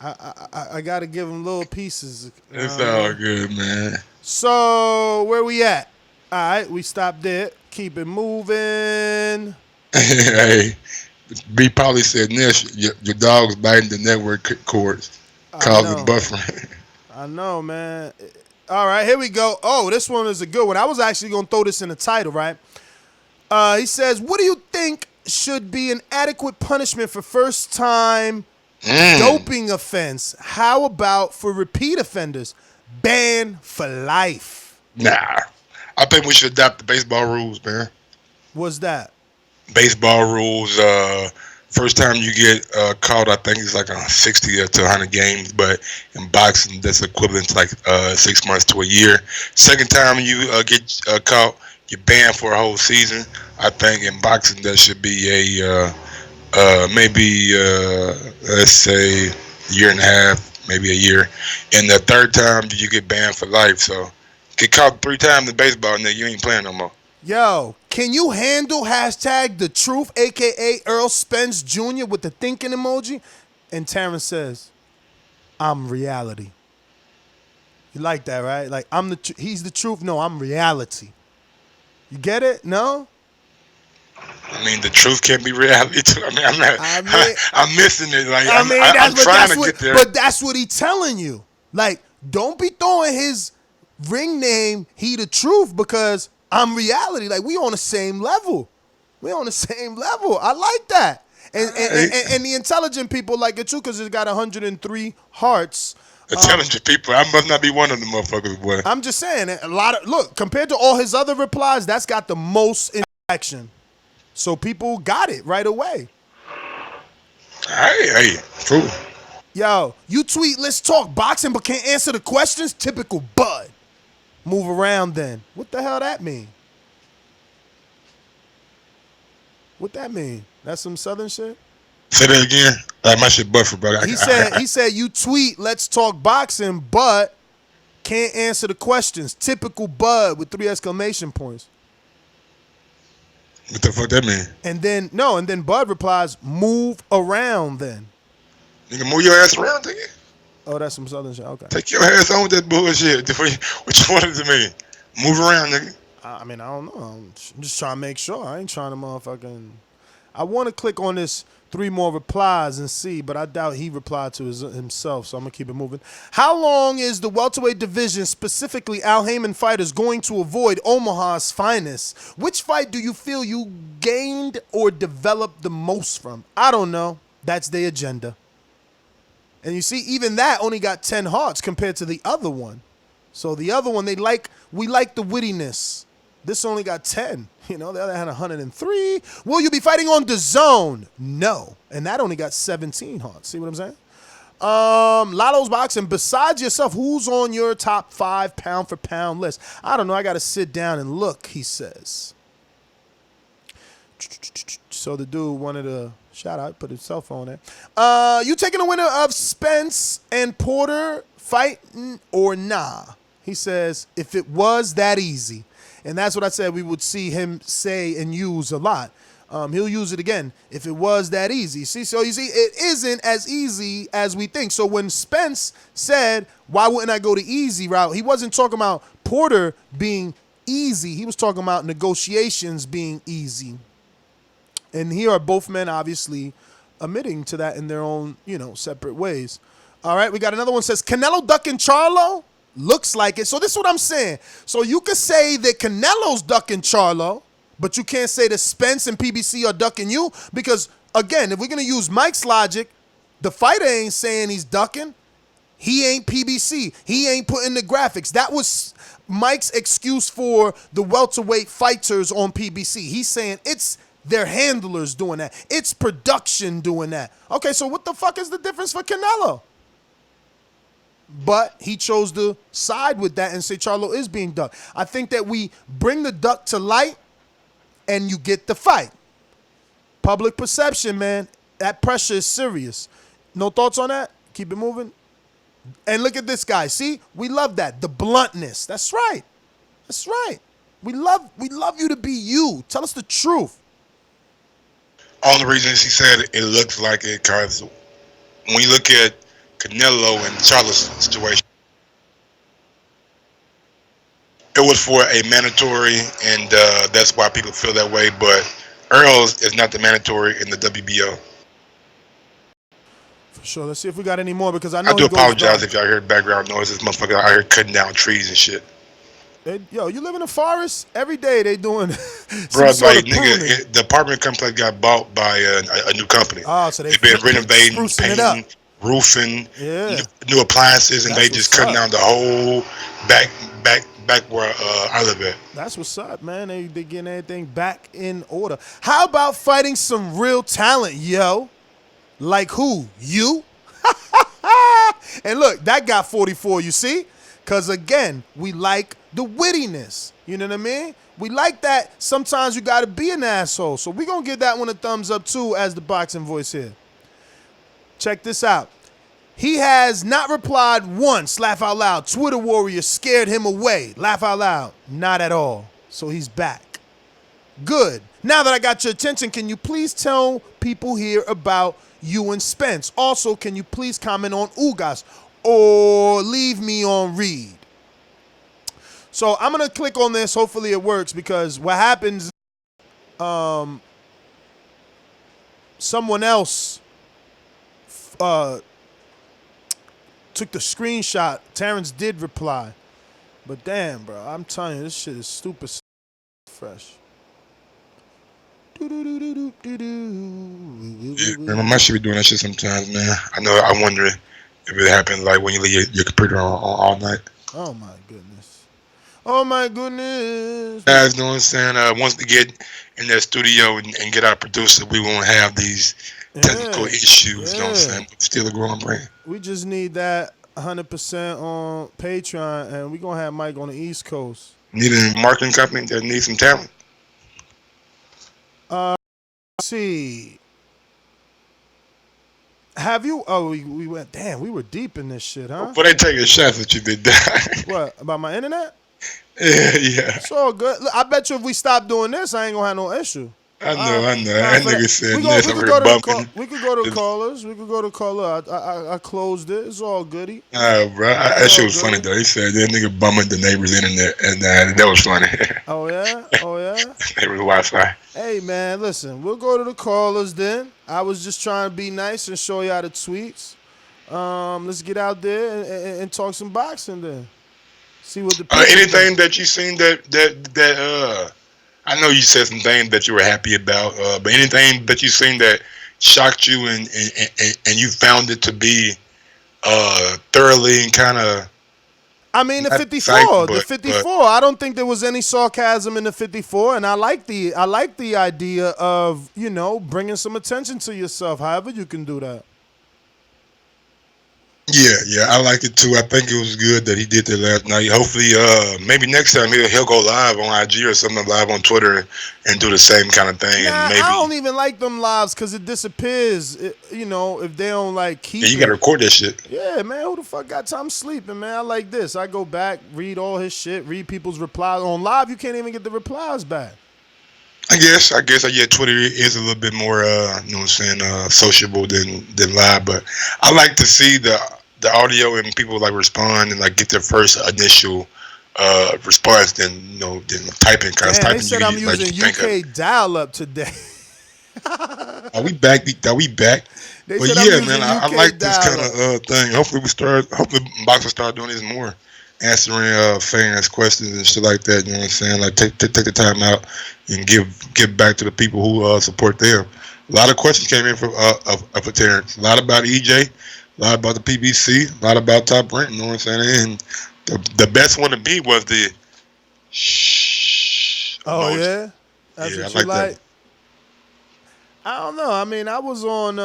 I gotta give him little pieces. It's all good, man. So where we at? All right, we stopped there. Keep it moving. Hey, B probably said this. Your dog's biting the network cords, causing buffering. I know, man. All right, here we go. Oh, this one is a good one. I was actually gonna throw this in the title, right? He says, what do you think should be an adequate punishment for first-time doping offense? How about for repeat offenders? Ban for life. Nah. I think we should adopt the baseball rules, man. What's that? Baseball rules, first time you get caught, I think it's like 60 to 100 games, but in boxing, that's equivalent to like 6 months to a year. Second time you get caught, you're banned for a whole season. I think in boxing that should be maybe let's say a year and a half, maybe a year. And the third time you get banned for life. So get caught 3 times in baseball, and then you ain't playing no more. Yo, can you handle #TheTruth, a.k.a. Earl Spence Jr. with the thinking emoji? And Terence says, I'm reality. You like that, right? Like, he's the truth. No, I'm reality. You get it? No? I mean, the truth can't be reality too. I mean, I'm not. I'm missing it. Like I'm trying to get there. But that's what he telling you. Like, don't be throwing his ring name, he the truth, because I'm reality. Like, we on the same level. We on the same level. I like that. And the intelligent people like it too, because it's got 103 hearts. Intelligent people. I must not be one of them motherfuckers, boy. I'm just saying, look, compared to all his other replies, that's got the most interaction. So people got it right away. Hey, true. Yo, you tweet, let's talk boxing, but can't answer the questions? Typical bud. Move around then. What the hell that mean? What that mean? That's some southern shit? Say that again. Like my shit buffer, bro. He said you tweet, let's talk boxing, but can't answer the questions. Typical bud with 3 exclamation points. What the fuck that mean? And then Bud replies, move around then. Nigga, move your ass around, nigga. Oh, that's some southern shit. Okay. Take your ass on with that bullshit. What you wanted to mean? Move around, nigga. I mean, I don't know. I'm just trying to make sure. I ain't trying to motherfucking... I want to click on this 3 more replies and see, but I doubt he replied to himself, so I'm going to keep it moving. How long is the welterweight division, specifically Al Heyman fighters, going to avoid Omaha's finest? Which fight do you feel you gained or developed the most from? I don't know. That's their agenda. And you see, even that only got 10 hearts compared to the other one. So the other one, we like the wittiness. This only got 10. You know, the other had 103. Will you be fighting on Dazn? No. And that only got 17 hearts. See what I'm saying? Lotto's Boxing, besides yourself, who's on your top 5 pound for pound list? I don't know. I got to sit down and look, he says. So the dude wanted to shout out, put his cell phone there. You taking the winner of Spence and Porter fighting or nah? He says, if it was that easy. And that's what I said we would see him say and use a lot. He'll use it again. If it was that easy. See, so you see, it isn't as easy as we think. So when Spence said, why wouldn't I go the easy route? He wasn't talking about Porter being easy. He was talking about negotiations being easy. And here are both men obviously admitting to that in their own, separate ways. All right, we got another one says, Canelo ducking Charlo? Looks like it. So this is what I'm saying. So you could say that Canelo's ducking Charlo, but you can't say that Spence and PBC are ducking you because, again, if we're going to use Mike's logic, the fighter ain't saying he's ducking. He ain't PBC. He ain't putting the graphics. That was Mike's excuse for the welterweight fighters on PBC. He's saying it's their handlers doing that. It's production doing that. Okay, so what the fuck is the difference for Canelo? But he chose to side with that and say Charlo is being ducked. I think that we bring the duck to light and you get the fight. Public perception, man. That pressure is serious. No thoughts on that? Keep it moving. And look at this guy. See? We love that. The bluntness. That's right. That's right. We love you to be you. Tell us the truth. All the reasons he said it looks like it, because when you look at Canelo and Charlo's situation, it was for a mandatory, and that's why people feel that way. But Earl's is not the mandatory in the WBO. For sure. Let's see if we got any more because I know. I do apologize if y'all heard background noises. Motherfucker out here cutting down trees and shit. Yo, you live in the forest? Every day they doing bro, like nigga, the apartment complex got bought by a new company. Oh, so they've been renovating, painting, roofing, new appliances, and they just cutting down the whole back where I live at. That's what's up, man. They getting everything back in order. How about fighting some real talent, yo? Like who? You? And look, that got 44, you see? Because, again, we like the wittiness. You know what I mean? We like that. Sometimes you got to be an asshole. So we're going to give that one a thumbs up, too, as the boxing voice here. Check this out. He has not replied once, laugh out loud. Twitter warrior scared him away. Laugh out loud. Not at all. So he's back. Good. Now that I got your attention, can you please tell people here about you and Spence? Also, can you please comment on Ugas? Or leave me on read. So I'm going to click on this. Hopefully it works because what happens, someone else took the screenshot. Terrence did reply. But damn, bro, I'm telling you, this shit is stupid fresh. Yeah, man, my shit be doing that shit sometimes, man. I know. I wonder if it happens like when you leave your computer on all night. Oh my goodness. Oh my goodness. Guys, know what I'm saying? Once we get in that studio and get our producer, we won't have these technical issues. You know what I'm saying? Still a growing brand. We just need that 100% on Patreon, and we're going to have Mike on the East Coast. Need a marketing company that needs some talent. Let's see. Have you? Oh, we went. Damn, we were deep in this shit, huh? But they taking shots at you, did that? What about my internet? Yeah. It's all good. Look, I bet you if we stop doing this, I ain't gonna have no issue. I know. That nigga said this over here bumping. We could go to callers. I closed it. It's all goody. Bro, that shit was funny though. He said that nigga bumming the neighbor's internet, and that was funny. Oh yeah. Neighbor's Wi-Fi. Hey man, listen. We'll go to the callers then. I was just trying to be nice and show y'all the tweets. Let's get out there and talk some boxing then. See what the anything that you seen that I know you said some things that you were happy about, but anything that you seen that shocked you and you found it to be thoroughly and kind of. I mean the 54, the 54. I don't think there was any sarcasm in the 54, and I like the idea of bringing some attention to yourself. However you can do that. Yeah, I like it too. I think it was good that he did that last night. Hopefully, maybe next time he'll go live on IG or something, live on Twitter, and do the same kind of thing. Nah, and maybe I don't even like them lives because it disappears. If they don't keep you gotta record that shit. Yeah, man, who the fuck got time sleeping, man? I like this. I go back, read all his shit, read people's replies. On live, you can't even get the replies back. I guess Twitter is a little bit more sociable than live, but I like to see the audio and people respond and get their first initial response than typing. Cause typing they said I'm using UK dial up today. Are we back? They But said yeah, man, I like this kind dial-up. of thing. Hopefully boxers start doing this more. Answering fans' questions and shit like that, you know what I'm saying? Take the time out and give back to the people who support them. A lot of questions came in for Terrence. A lot about EJ, a lot about the PBC, a lot about Top Rank, you know what I'm saying? And the best one to be was the shh. Oh emoji. yeah, that's what you like. I don't know. I mean, I was on.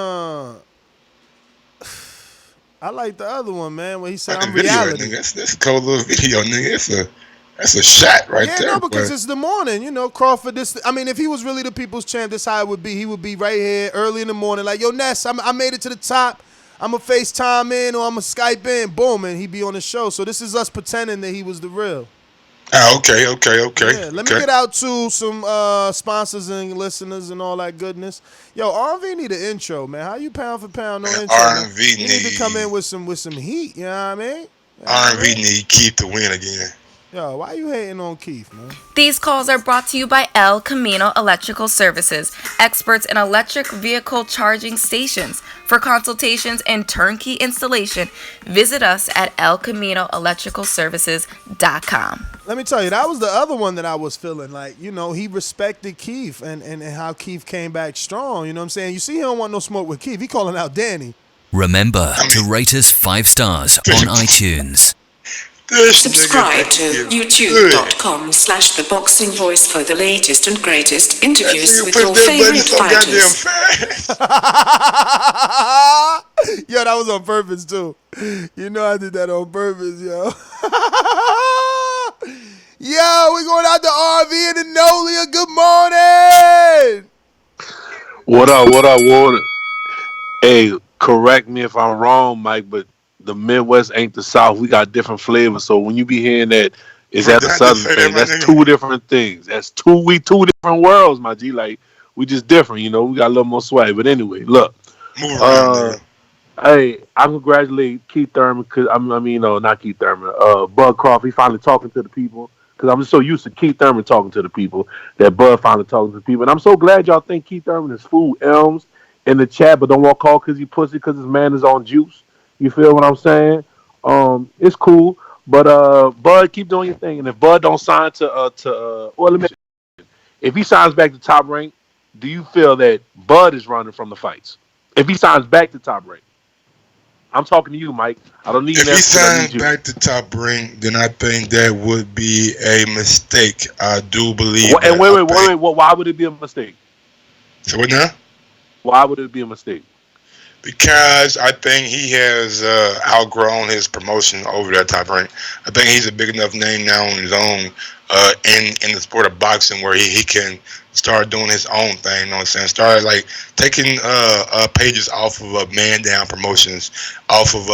I like the other one, man, where he said I'm reality. Nigga. That's a cold little video, nigga. That's a shot right there. Yeah, no, because it's the morning, Crawford. If he was really the people's champ, this how it would be. He would be right here early in the morning, like, yo, Ness, I made it to the top. I'm going to FaceTime in or I'm going to Skype in. Boom, and he'd be on the show. So this is us pretending that he was the real. Okay. Yeah, let me get out to some sponsors and listeners and all that goodness. Yo, R&V need an intro, man. How you pound for pound no intro? R&V you need to come in with some heat, you know what I mean? R&V need Keith to win again. Yo, why you hating on Keith, man? These calls are brought to you by El Camino Electrical Services, experts in electric vehicle charging stations. For consultations and turnkey installation, visit us at elcaminoelectricalservices.com. Let me tell you, that was the other one that I was feeling like, he respected Keith and how Keith came back strong. You know what I'm saying? You see, he don't want no smoke with Keith. He calling out Danny. Remember to rate us 5 stars on iTunes. Subscribe to youtube.com/Thaboxingvoice for the latest and greatest interviews with your favorite fighters. Yo, that was on purpose too. I did that on purpose, yo. Yo, we going out to RV and the Nolia. Good morning. What up? Hey, correct me if I'm wrong, Mike, but the Midwest ain't the South. We got different flavors. So when you be hearing that it's at the Southern thing, that's two different things. That's two different worlds, my G. Like, we just different, we got a little more swag. But anyway, look. Hey, I congratulate Keith Thurmond, not Keith Thurmond, Bud Crawford. He finally talking to the people. Because I'm just so used to Keith Thurmond talking to the people that Bud finally talking to the people. And I'm so glad y'all think Keith Thurmond is fool. Elms, in the chat, but don't want to call because he pussy because his man is on juice. You feel what I'm saying? It's cool, but Bud, keep doing your thing. And if Bud don't sign well, let me. If he signs back to Top Rank, do you feel that Bud is running from the fights? If he signs back to Top Rank, I'm talking to you, Mike. I don't need. If he signs back to Top Rank, then I think that would be a mistake. I do believe. And wait. Why would it be a mistake? So what now? Why would it be a mistake? Because I think he has outgrown his promotion over that Top Rank. I think he's a big enough name now on his own in the sport of boxing where he can start doing his own thing. You know what I'm saying? Start like taking pages off of Man Down Promotions, off of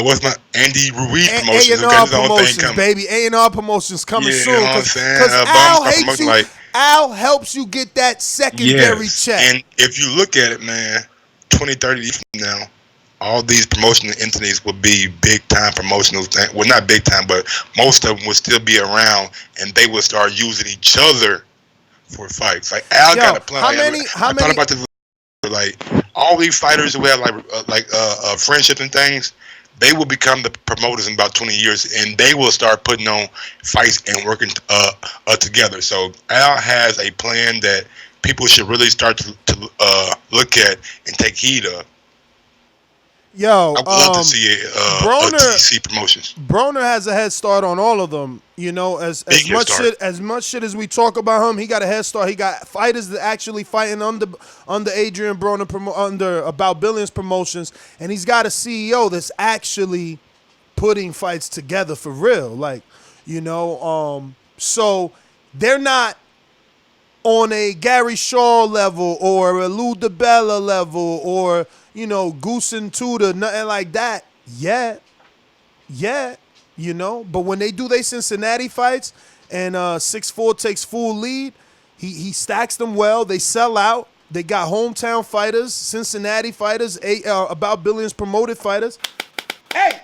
what's my Andy Ruiz Promotions. A&R Promotions, baby. A&R Promotions coming soon. You know what I'm saying? Because Al helps you get that secondary check. And if you look at it, man, 20, 30 years from now, all these promotional entities will be big time promotional things. Well, not big time, but most of them will still be around, and they will start using each other for fights. Like Al got a plan. I thought about this. Like all these fighters who have like friendships and things, they will become the promoters in about 20 years, and they will start putting on fights and working together. So Al has a plan that people should really start to look at and take heed of. Yo, I'd love to see TC Promotions. Broner has a head start on all of them. You know, as much shit as we talk about him, he got a head start. He got fighters that actually fighting under Adrian Broner, under About Billions Promotions, and he's got a CEO that's actually putting fights together for real. Like, you know, so they're not on a Gary Shaw level or a Lou DiBella level or, you know, Goose and Tudor, nothing like that yet, you know. But when they do their Cincinnati fights and 6'4" takes full lead, he stacks them well. They sell out. They got hometown fighters, Cincinnati fighters, About Billions promoted fighters. Hey!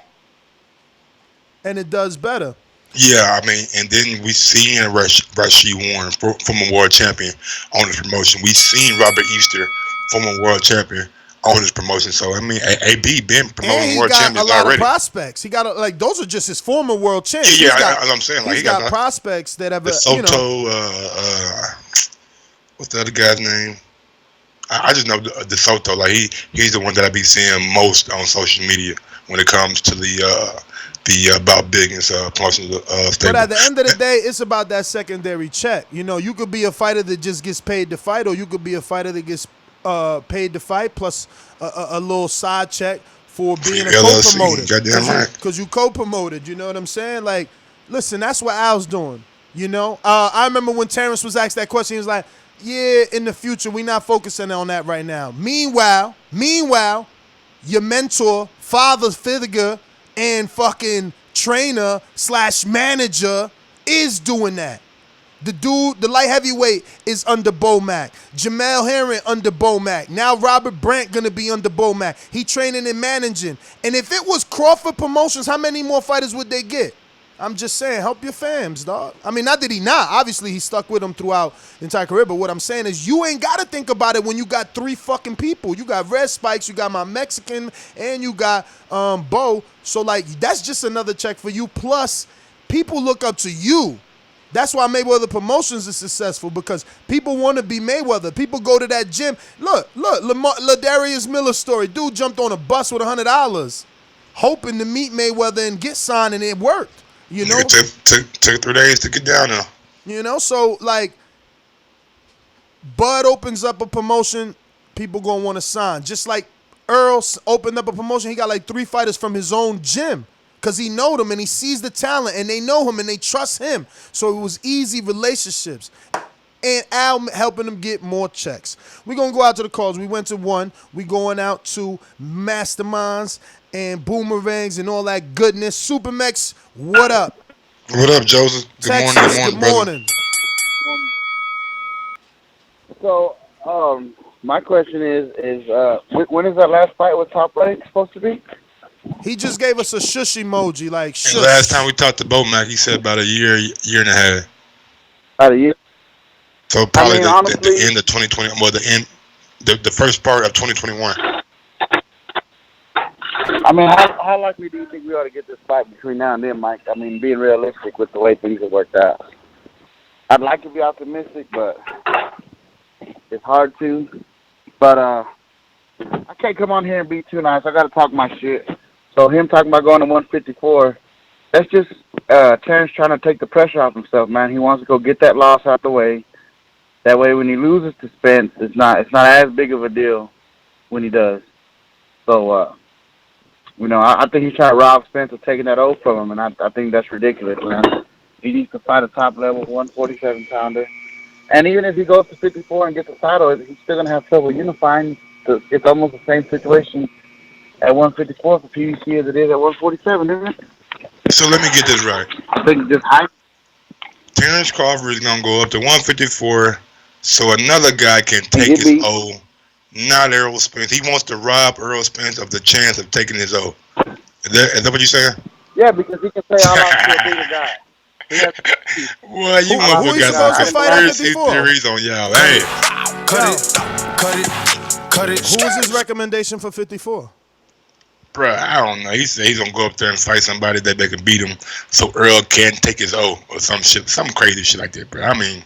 And it does better. Yeah, I mean, and then we seen Rashid Warren, former world champion, on his promotion. We seen Robert Easter, former world champion, on his promotion. So I mean, AB been promoting world champions already. He got a lot of prospects. He got like those are just his former world champions. Yeah, I'm saying like he got prospects that have Soto. What's the other guy's name? I just know the Soto. Like he's the one that I be seeing most on social media when it comes to the About Billions promotion stable. But at the end of the day, it's about that secondary check. You know, you could be a fighter that just gets paid to fight, or you could be a fighter that gets paid to fight plus a little side check for being a co-promoter. Goddamn right. Because you co-promoted, you know what I'm saying? Like, listen, that's what Al's doing, you know? I remember when Terence was asked that question, he was like, yeah, in the future, we're not focusing on that right now. Meanwhile, your mentor, father figure, and fucking trainer / manager is doing that. The dude, the light heavyweight, is under Bomac. Jamel Herring under Bomac. Now Robert Brandt gonna be under Bomac. He training and managing. And if it was Crawford Promotions, how many more fighters would they get? I'm just saying, help your fams, dog. I mean, not that he not. Obviously, he stuck with them throughout the entire career. But what I'm saying is you ain't got to think about it when you got 3 fucking people. You got Red Spikes, you got my Mexican, and you got Bo. So, like, that's just another check for you. Plus, people look up to you. That's why Mayweather Promotions is successful, because people want to be Mayweather. People go to that gym. Look, Ladarius Miller's story. Dude jumped on a bus with $100, hoping to meet Mayweather and get signed, and it worked. You know, it took 3 days to get down there. You know, so like, Bud opens up a promotion, people gonna want to sign. Just like Earl opened up a promotion, he got like 3 fighters from his own gym, because he know them and he sees the talent and they know him and they trust him. So it was easy relationships. And Al helping them get more checks. We're going to go out to the calls. We went to 1. We going out to Masterminds and Boomerangs and all that goodness. Supermex, what up? What up, Joseph? Good morning. So, my question is when is that last fight with Top Rank supposed to be? He just gave us a shush emoji, like shush. And last time we talked to Bomac, he said about a year and a half. About a year? So probably honestly, the end of 2020, or the end the first part of 2021. I mean, how likely do you think we ought to get this fight between now and then, Mike? I mean, being realistic with the way things have worked out. I'd like to be optimistic, but it's hard to. But I can't come on here and be too nice. I got to talk my shit. So him talking about going to 154, that's just Terence trying to take the pressure off himself, man. He wants to go get that loss out the way. That way, when he loses to Spence, it's not as big of a deal when he does. So, I think he's trying to rob Spence of taking that oath from him, and I think that's ridiculous, man. He needs to fight a top-level 147-pounder. And even if he goes to 54 and gets the title, he's still going to have trouble unifying. It's almost the same situation at 154 for PBC as it is at 147, isn't it? So let me get this right. I think just hype. Terence Crawford is going to go up to 154 so another guy can take his O, not Errol Spence. He wants to rob Errol Spence of the chance of taking his O. Is that what you're saying? Yeah, because he can say I lost to a bigger guy. Well, you motherfuckers got some conspiracy theories on y'all. Hey. Cut it. Who was his recommendation for 54? Bruh, I don't know. He said he's gonna go up there and fight somebody that they can beat him, so Earl can't take his O or some crazy shit like that, bro. I mean,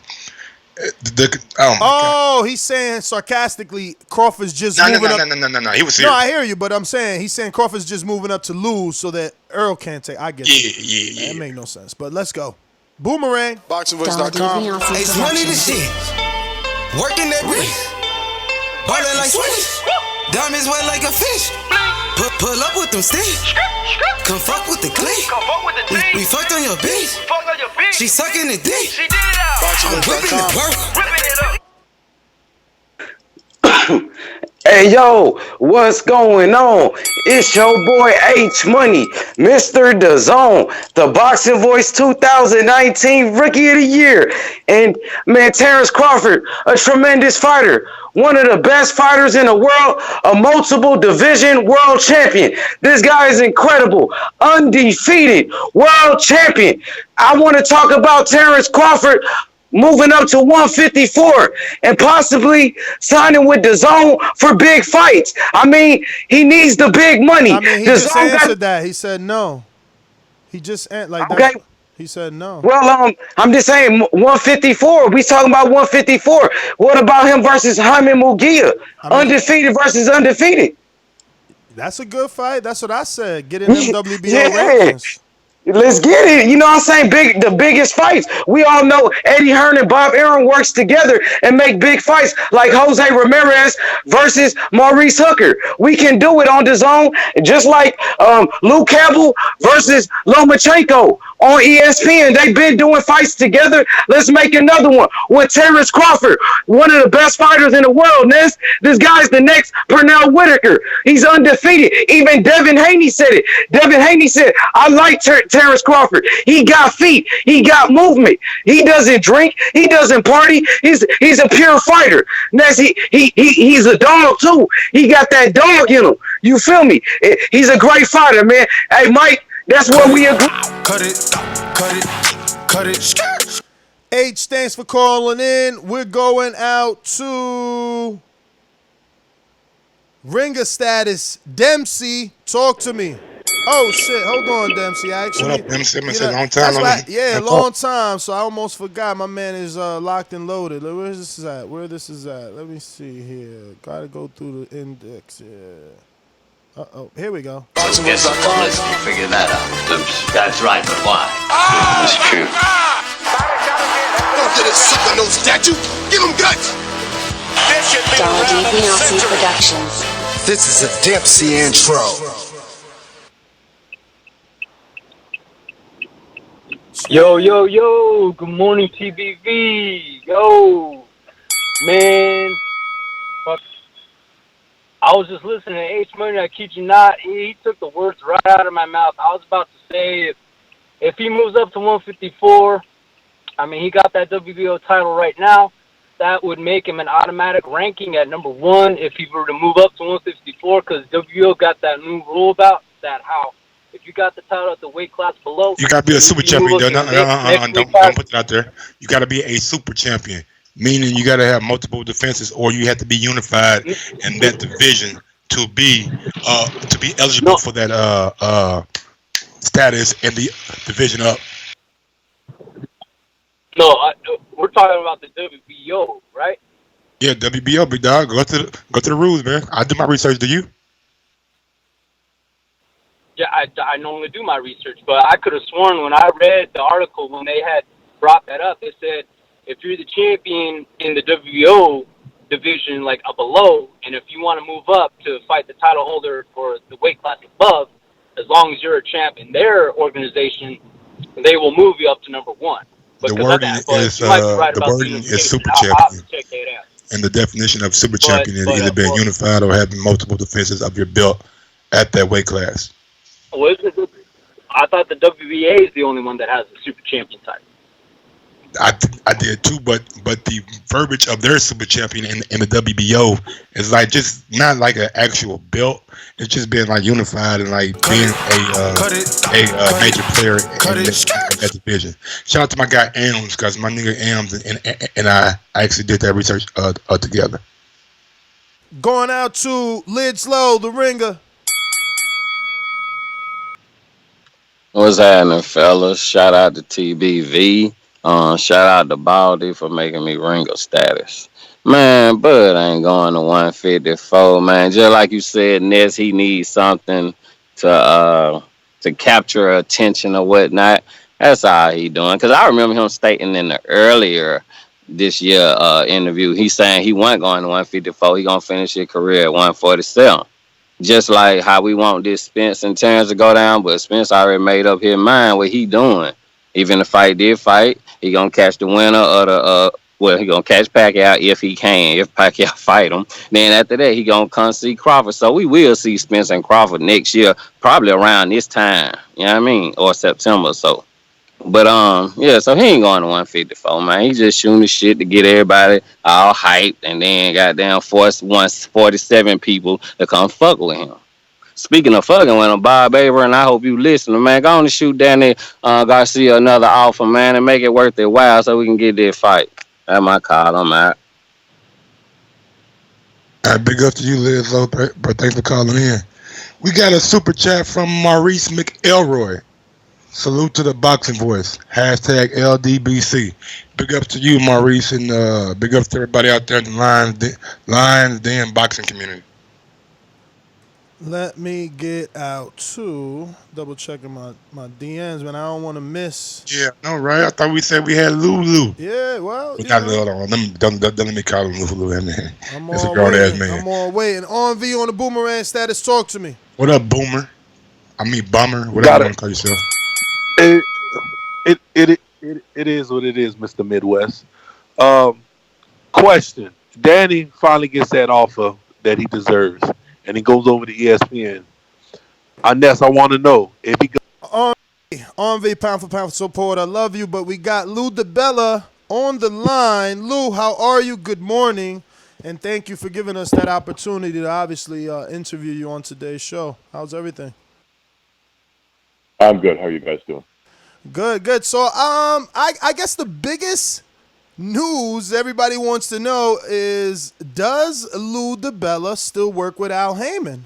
he's saying sarcastically, Crawford's just moving up. No. He was serious. No, I hear you, but I'm saying he's saying Crawford's just moving up to lose so that Earl can't take. I get it. Yeah. That make no sense. But let's go. Boomerang. Boxingvoice.com. It's money to shit. Working that wrist. Ballin' like Swiss. Diamonds wet like a fish. Pull up with them sticks. Come fuck with the clique. We fucked on your bitch. She sucking the dick. I'm whipping the work. Hey yo, what's going on? It's your boy H Money, Mr. Dazn, the Boxing Voice 2019 Rookie of the Year. And man, Terence Crawford, a tremendous fighter, one of the best fighters in the world, a multiple division world champion. This guy is incredible, undefeated world champion. I want to talk about Terence Crawford moving up to 154 and possibly signing with Dazn for big fights. I mean, he needs the big money. I mean, he just answered that. He said no. He just like okay. That. He said no. Well, I'm just saying 154. We talking about 154. What about him versus Jaime Munguia? Undefeated versus undefeated. That's a good fight. That's what I said. Get in them WBO rankings. Let's get it. You know what I'm saying? The biggest fights. We all know Eddie Hearn and Bob Arum works together and make big fights like Jose Ramirez versus Maurice Hooker. We can do it on Dazn, just like Luke Campbell versus Lomachenko on ESPN. They've been doing fights together. Let's make another one with Terence Crawford, one of the best fighters in the world. This guy's the next Pernell Whitaker. He's undefeated. Even Devin Haney said it. Devin Haney said, I like Terence Crawford. He got feet. He got movement. He doesn't drink. He doesn't party. He's a pure fighter. Next, he's a dog too. He got that dog in him. You feel me? He's a great fighter, man. Hey, Mike, that's what we agree. Cut it. H, thanks for calling in. We're going out to Ringer Status. Dempsey, talk to me. Oh shit! Hold on, Dempsey. Actually, what up, Dempsey? It's a long time. Long time. So I almost forgot. My man is locked and loaded. Where this is at? Let me see here. Gotta go through the index here. Here we go. Yes, listen, you figure that out. That's right, but why? It's true. Don't get it suck on no statue. Give him guts. DBC Productions. This is a Dempsey intro. Yo, good morning, TBV. Yo, man, fuck. I was just listening to H Money. I kid you not, he took the words right out of my mouth. I was about to say, if he moves up to 154, I mean, he got that WBO title right now. That would make him an automatic ranking at number 1 if he were to move up to 154, because WBO got that new rule about that, how if you got the title at the weight class below, you gotta be a super champion. Don't put it out there. You gotta be a super champion. meaning you got to have multiple defenses, or you have to be unified in that division to be eligible for that status in the division up. No, we're talking about the WBO, right? Yeah, WBO, big dog. Go to the rules, man. I do my research. Do you? Yeah, I normally do my research, but I could have sworn when I read the article when they had brought that up, it said if you're the champion in the WBO division, like below, and if you want to move up to fight the title holder for the weight class above, as long as you're a champ in their organization, they will move you up to number one. The wording is super champion, and the definition of super champion is either being unified or having multiple defenses of your belt at that weight class. Well, I thought the WBA is the only one that has the super champion title. I did too, but the verbiage of their super champion in the WBO is like just not like an actual belt. It's just being like unified and like being a major player in that division. Shout out to my guy Ames, because my nigga Ames and I actually did that research together. Going out to Lid Slow, the ringer. What's happening, fellas? Shout out to TBV. Shout out to Baldy for making me ringer status. Man, Bud ain't going to 154, man. Just like you said, Ness, he needs something to capture attention or whatnot. That's all he doing. Because I remember him stating in the earlier this year interview, he's saying he wasn't going to 154. He going to finish his career at 147. Just like how we want this Spence and Terence to go down, but Spence already made up his mind what he doing. Even the fight, he gonna catch the winner of the he gonna catch Pacquiao if he can, if Pacquiao fight him. Then after that, he gonna come see Crawford. So we will see Spence and Crawford next year, probably around this time. You know what I mean? Or September or so. But yeah, so he ain't going to 154, man. He just shooting the shit to get everybody all hyped, and then goddamn force 147 people to come fuck with him. Speaking of fucking with him, Bob Aver, and I hope you listening, man. Go on and shoot Danny Garcia another offer, man, and make it worth their while so we can get this fight. That's my call. I'm out. All right, big up to you, Liz, but thanks for calling in. We got a super chat from Maurice McElroy. Salute to the boxing voice. Hashtag LDBC. Big up to you, Maurice, and big up to everybody out there in the Lions Den boxing community. Let me get out to double checking my DMs, man. I don't want to miss. Yeah, no, right? I thought we said we had Lulu. Yeah, well, not Lulu. Let me call him Lulu. I'm all waiting. I'm all waiting. On V on the boomerang status. Talk to me. What up, Boomer? I mean, Bummer. Whatever you want to call yourself. It is what it is, Mr. Midwest. Question: Danny finally gets that offer that he deserves, and he goes over to ESPN. Unless I want to know if he goes. On V, pound for pound support. I love you, but we got Lou DeBella on the line. Lou, how are you? Good morning, and thank you for giving us that opportunity to obviously interview you on today's show. How's everything? I'm good. How are you guys doing? Good. So, I guess the biggest news everybody wants to know is, does Lou DeBella still work with Al Heyman?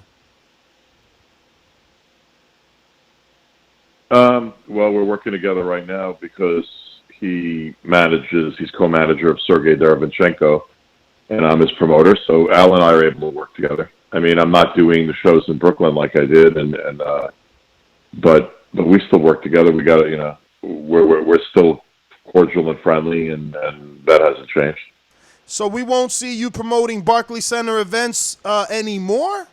Well, we're working together right now because he's co-manager of Sergey Derevyanchenko, and I'm his promoter. So Al and I are able to work together. I mean, I'm not doing the shows in Brooklyn like I did, but we still work together. We got to, we're still cordial and friendly, and that hasn't changed. So we won't see you promoting Barclays Center events anymore?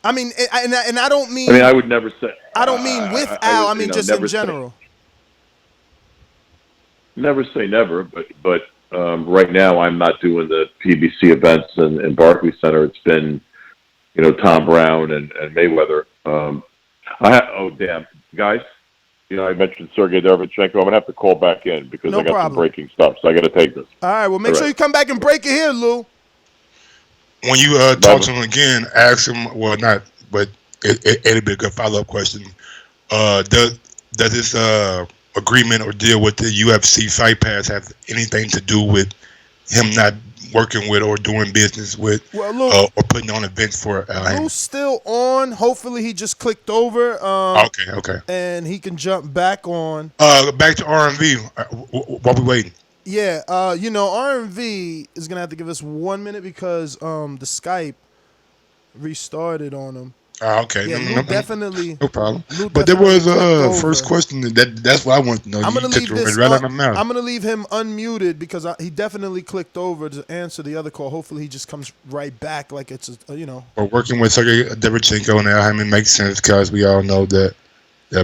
I mean, and I don't mean. I mean, I would never say. I don't mean with Al. I mean just in general. Never say never, but right now I'm not doing the PBC events in Barclays Center. It's been, Tom Brown and Mayweather. Damn, guys. I mentioned Sergey Derevyanchenko. I'm gonna have to call back in because I got some breaking stuff, so I got to take this. All right. Well, make sure you come back and break it here, Lou. When you talk to him again, ask him. Well, not, but it'll be a good follow-up question. Does this agreement or deal with the UFC Fight Pass have anything to do with him not working with or doing business with or putting on events for Lou's still on. Hopefully he just clicked over. Okay. And he can jump back on. Back to R&V while we waiting. Yeah, R&V is gonna have to give us 1 minute because the Skype restarted on him. Okay. Yeah, definitely. No problem. But there was a first question that's what I want to know. I'm gonna leave this right out of my mouth. I'm gonna leave him unmuted because he definitely clicked over to answer the other call. Hopefully he just comes right back like it's We're working with Sergey Derevchenko and Alhamin makes sense because we all know that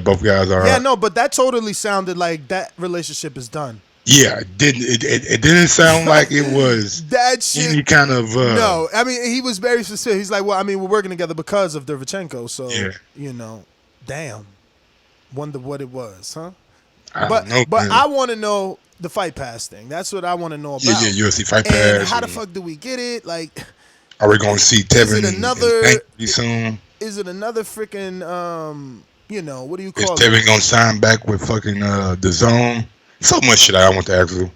both guys are. Yeah, no, but that totally sounded like that relationship is done. Yeah, it didn't sound like it was that shit, any kind of no, I mean he was very specific. He's like, well, I mean, we're working together because of Derevchenko, so damn. Wonder what it was, huh? But I want to know the Fight Pass thing. That's what I want to know about. Yeah, UFC Fight Pass. And how the fuck do we get it? Like, are we going to see Tevin? Soon? Is it another freaking what do you call it? Is Tevin going to sign back with fucking Dazn? So much shit I want to ask you.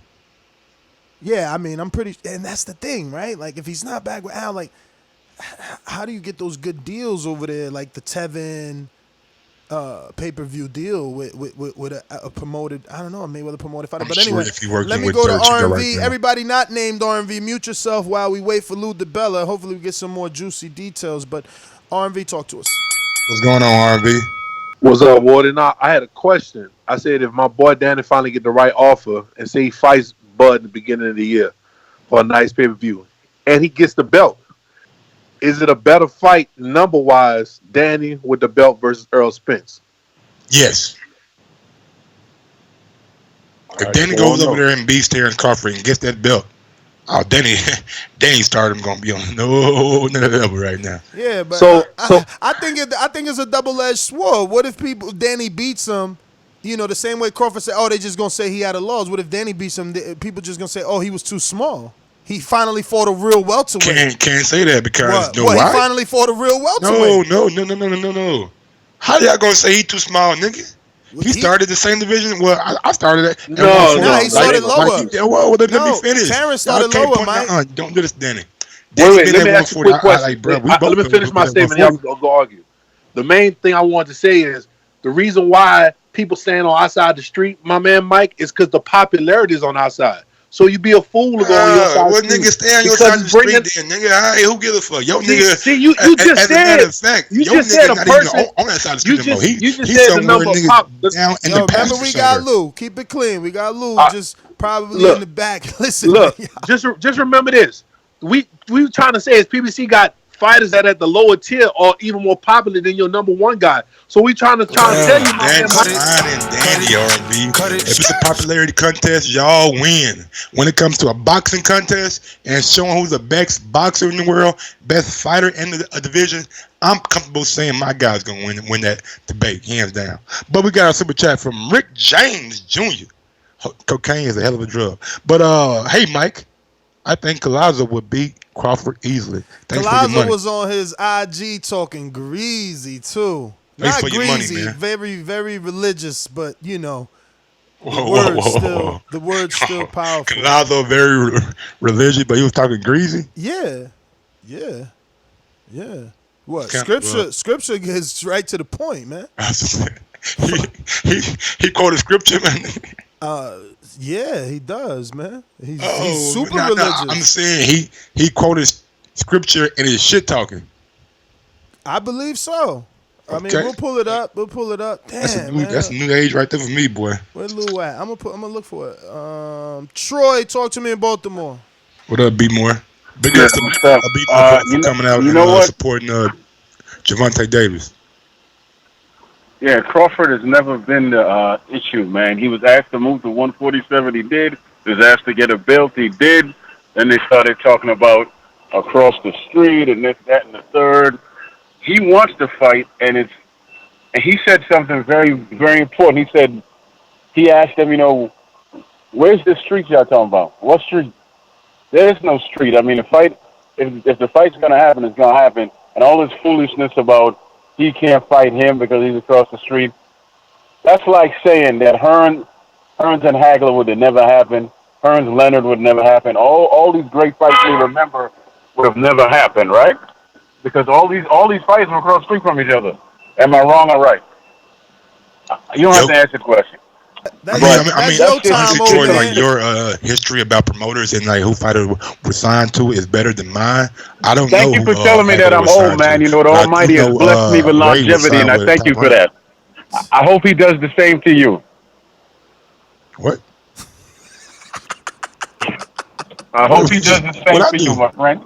Yeah, I mean, I'm pretty, and that's the thing, right? Like, if he's not back with Al, like, how do you get those good deals over there, like the Tevin pay-per-view deal with a promoted, I don't know, maybe with a promoted fighter. But anyway, let me go to R&V. Everybody not named R&V, mute yourself while we wait for Lou DeBella. Hopefully we get some more juicy details. But R&V, talk to us. What's going on, R&V? What's up, Warden? I had a question. I said if my boy Danny finally get the right offer and say he fights Bud in the beginning of the year for a nice pay-per-view, and he gets the belt, is it a better fight number-wise, Danny with the belt versus Earl Spence? Yes. If Danny goes over there and beats Terence Crawford and gets that belt, Danny's stardom gonna be on another level right now. Yeah, but I think it's a double-edged sword. What if Danny beats him? The same way Crawford said, they just gonna say he had a loss. What if Danny beats him? People just gonna say, he was too small. He finally fought a real welterweight. Can't say that because he finally fought a real welterweight. No. How y'all gonna say he too small, nigga? He started the same division. Well, I started it. No, he started lower. Let me finish. Terrence started lower, Mike. Don't do this, Danny. Wait, let me ask you a quick question. Let me finish my statement. Y'all can go argue. The main thing I want to say is the reason why people stand on our side of the street, my man Mike, is because the popularity is on our side. So you be a fool to go on your side. Well, nigga, stay on your side of the street then, nigga. All right, who gives a fuck? Yo, nigga. See, you just said. As a matter of fact, you just said a person on that side of the street no more. You just said the number of pop. Down in the remember, we got Lou. Keep it clean. We got Lou just probably in the back. Listen, just remember this. We trying to say is PBC got fighters that at the lower tier are even more popular than your number one guy. So we trying to tell you, man. Danny, R&B. If it's a popularity contest, y'all win. When it comes to a boxing contest and showing who's the best boxer in the world, best fighter in the division, I'm comfortable saying my guy's gonna win that debate, hands down. But we got a super chat from Rick James Jr. Cocaine is a hell of a drug. But hey, Mike, I think Collazo would beat Crawford easily. Collazo was on his IG talking greasy too. Not greasy, very, very religious, but the word's still powerful. Collazo very religious, but he was talking greasy. Yeah. What scripture gets right to the point, man. he quoted scripture, man. Yeah, he does, man. He's super religious. I'm saying he quoted scripture and his shit talking. I believe so. I mean, we'll pull it up. Damn, that's a new age right there for me, boy. Where Lou at? I'm gonna look for it. Troy, talk to me in Baltimore. What up, B-More? Big ups to B-More for coming out and supporting Gervonta Davis. Yeah, Crawford has never been the issue, man. He was asked to move to 147, he did. He was asked to get a belt, he did. Then they started talking about across the street and this, that, and the third. He wants to fight, and he said something very, very important. He said, he asked them, where's the street y'all talking about? What street? There is no street. I mean, the fight, if the fight's going to happen, it's going to happen. And all this foolishness about he can't fight him because he's across the street. That's like saying that Hearns and Hagler would have never happened. Hearns Leonard would never happen. All these great fights we remember would have never happened, right? Because all these fights were across the street from each other. Am I wrong or right? You don't have to answer the question. That's your time, Troy, man. like your history about promoters and like who fighters were signed to is better than mine. I don't know. Thank you for telling me that I'm old, man. You know, the Almighty has blessed me with longevity, and I thank you for that. I hope he does the same to you. What? I hope he does the same for you, my friend.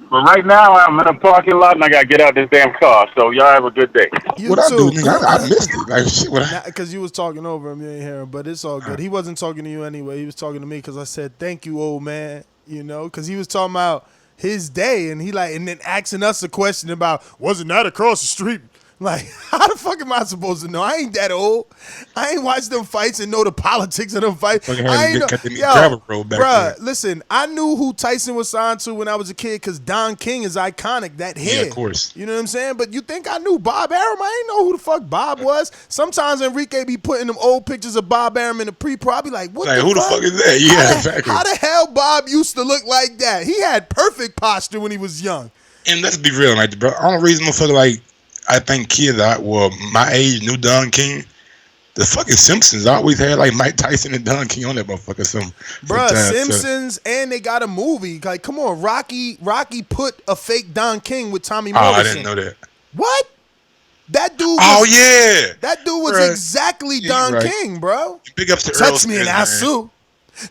But right now, I'm in a parking lot, and I got to get out this damn car. So y'all have a good day. What I do, nigga? I missed it. Like shit. Because you was talking over him, you ain't hear him. But it's all good. He wasn't talking to you anyway. He was talking to me because I said, "Thank you, old man." You know, because he was talking about his day, and and then asking us a question about, wasn't that across the street? Like, how the fuck am I supposed to know? I ain't that old. I ain't watched them fights and know the politics of them fights. I ain't know. Bruh, listen, I knew who Tyson was signed to when I was a kid because Don King is iconic, that hair. Yeah, of course. You know what I'm saying? But you think I knew Bob Arum? I ain't know who the fuck Bob was. Sometimes Enrique be putting them old pictures of Bob Arum in the pre-pro. I be like, what like, the who fuck? the fuck is that? Yeah, exactly. How the hell Bob used to look like that? He had perfect posture when he was young. And let's be real, like, bro. Only reason motherfucker like I think kids my age knew Don King. The fucking Simpsons always had like Mike Tyson and Don King on that motherfucker. Bruh, Simpsons, and they got a movie. Like, come on, Rocky put a fake Don King with Tommy Morrison. Oh, I didn't know that. What? That dude. Yeah. That dude was exactly Don King, bro. Big ups to Touch me and I sue.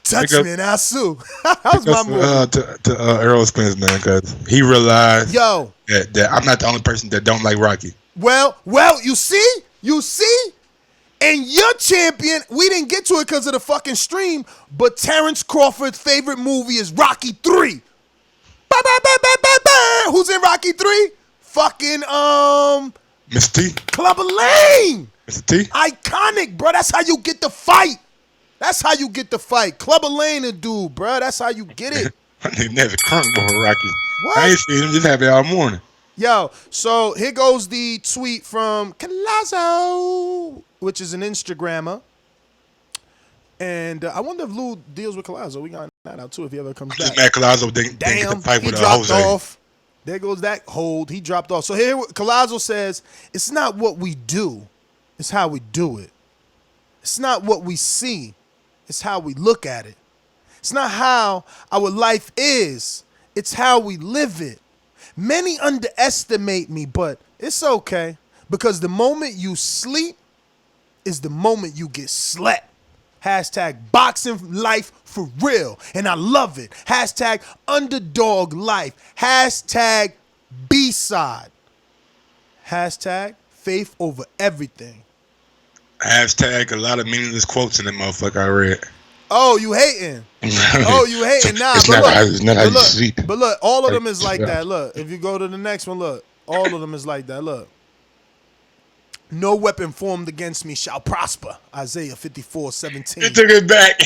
Touch me and I sue. That was my movie. To Earl Spence, man, because he realized that I'm not the only person that don't like Rocky. Well, you see, and your champion, we didn't get to it because of the fucking stream, but Terence Crawford's favorite movie is Rocky 3. Who's in Rocky 3? Fucking Mr. T. Clubber Lane. Mr. T. Iconic, bro. That's how you get the fight. That's how you get the fight. Clubber Lane, a dude, bro. That's how you get it. I think that's a crunk boy, Rocky. What? I ain't seen him just happy all morning. Yo, so here goes the tweet from Collazo, which is an Instagrammer. And I wonder if Lou deals with Collazo. We got that out too if he ever comes back. Just mad Collazo didn't get the fight with dropped Jose. off. There goes that hold. He dropped off. So here Collazo says, it's not what we do, it's how we do it. It's not what we see, it's how we look at it. It's not how our life is, it's how we live it. Many underestimate me, but it's okay because the moment you sleep is the moment you get slept. Hashtag boxing life for real. And I love it. Hashtag underdog life. Hashtag B-side. Hashtag faith over everything. Hashtag a lot of meaningless quotes in that motherfucker I read. Oh, you hating? Oh, you hating? Nah, but look, all of them is like that. Look, if you go to the next one, look, all of them is like that. Look. No weapon formed against me shall prosper. Isaiah 54:17. You took it back.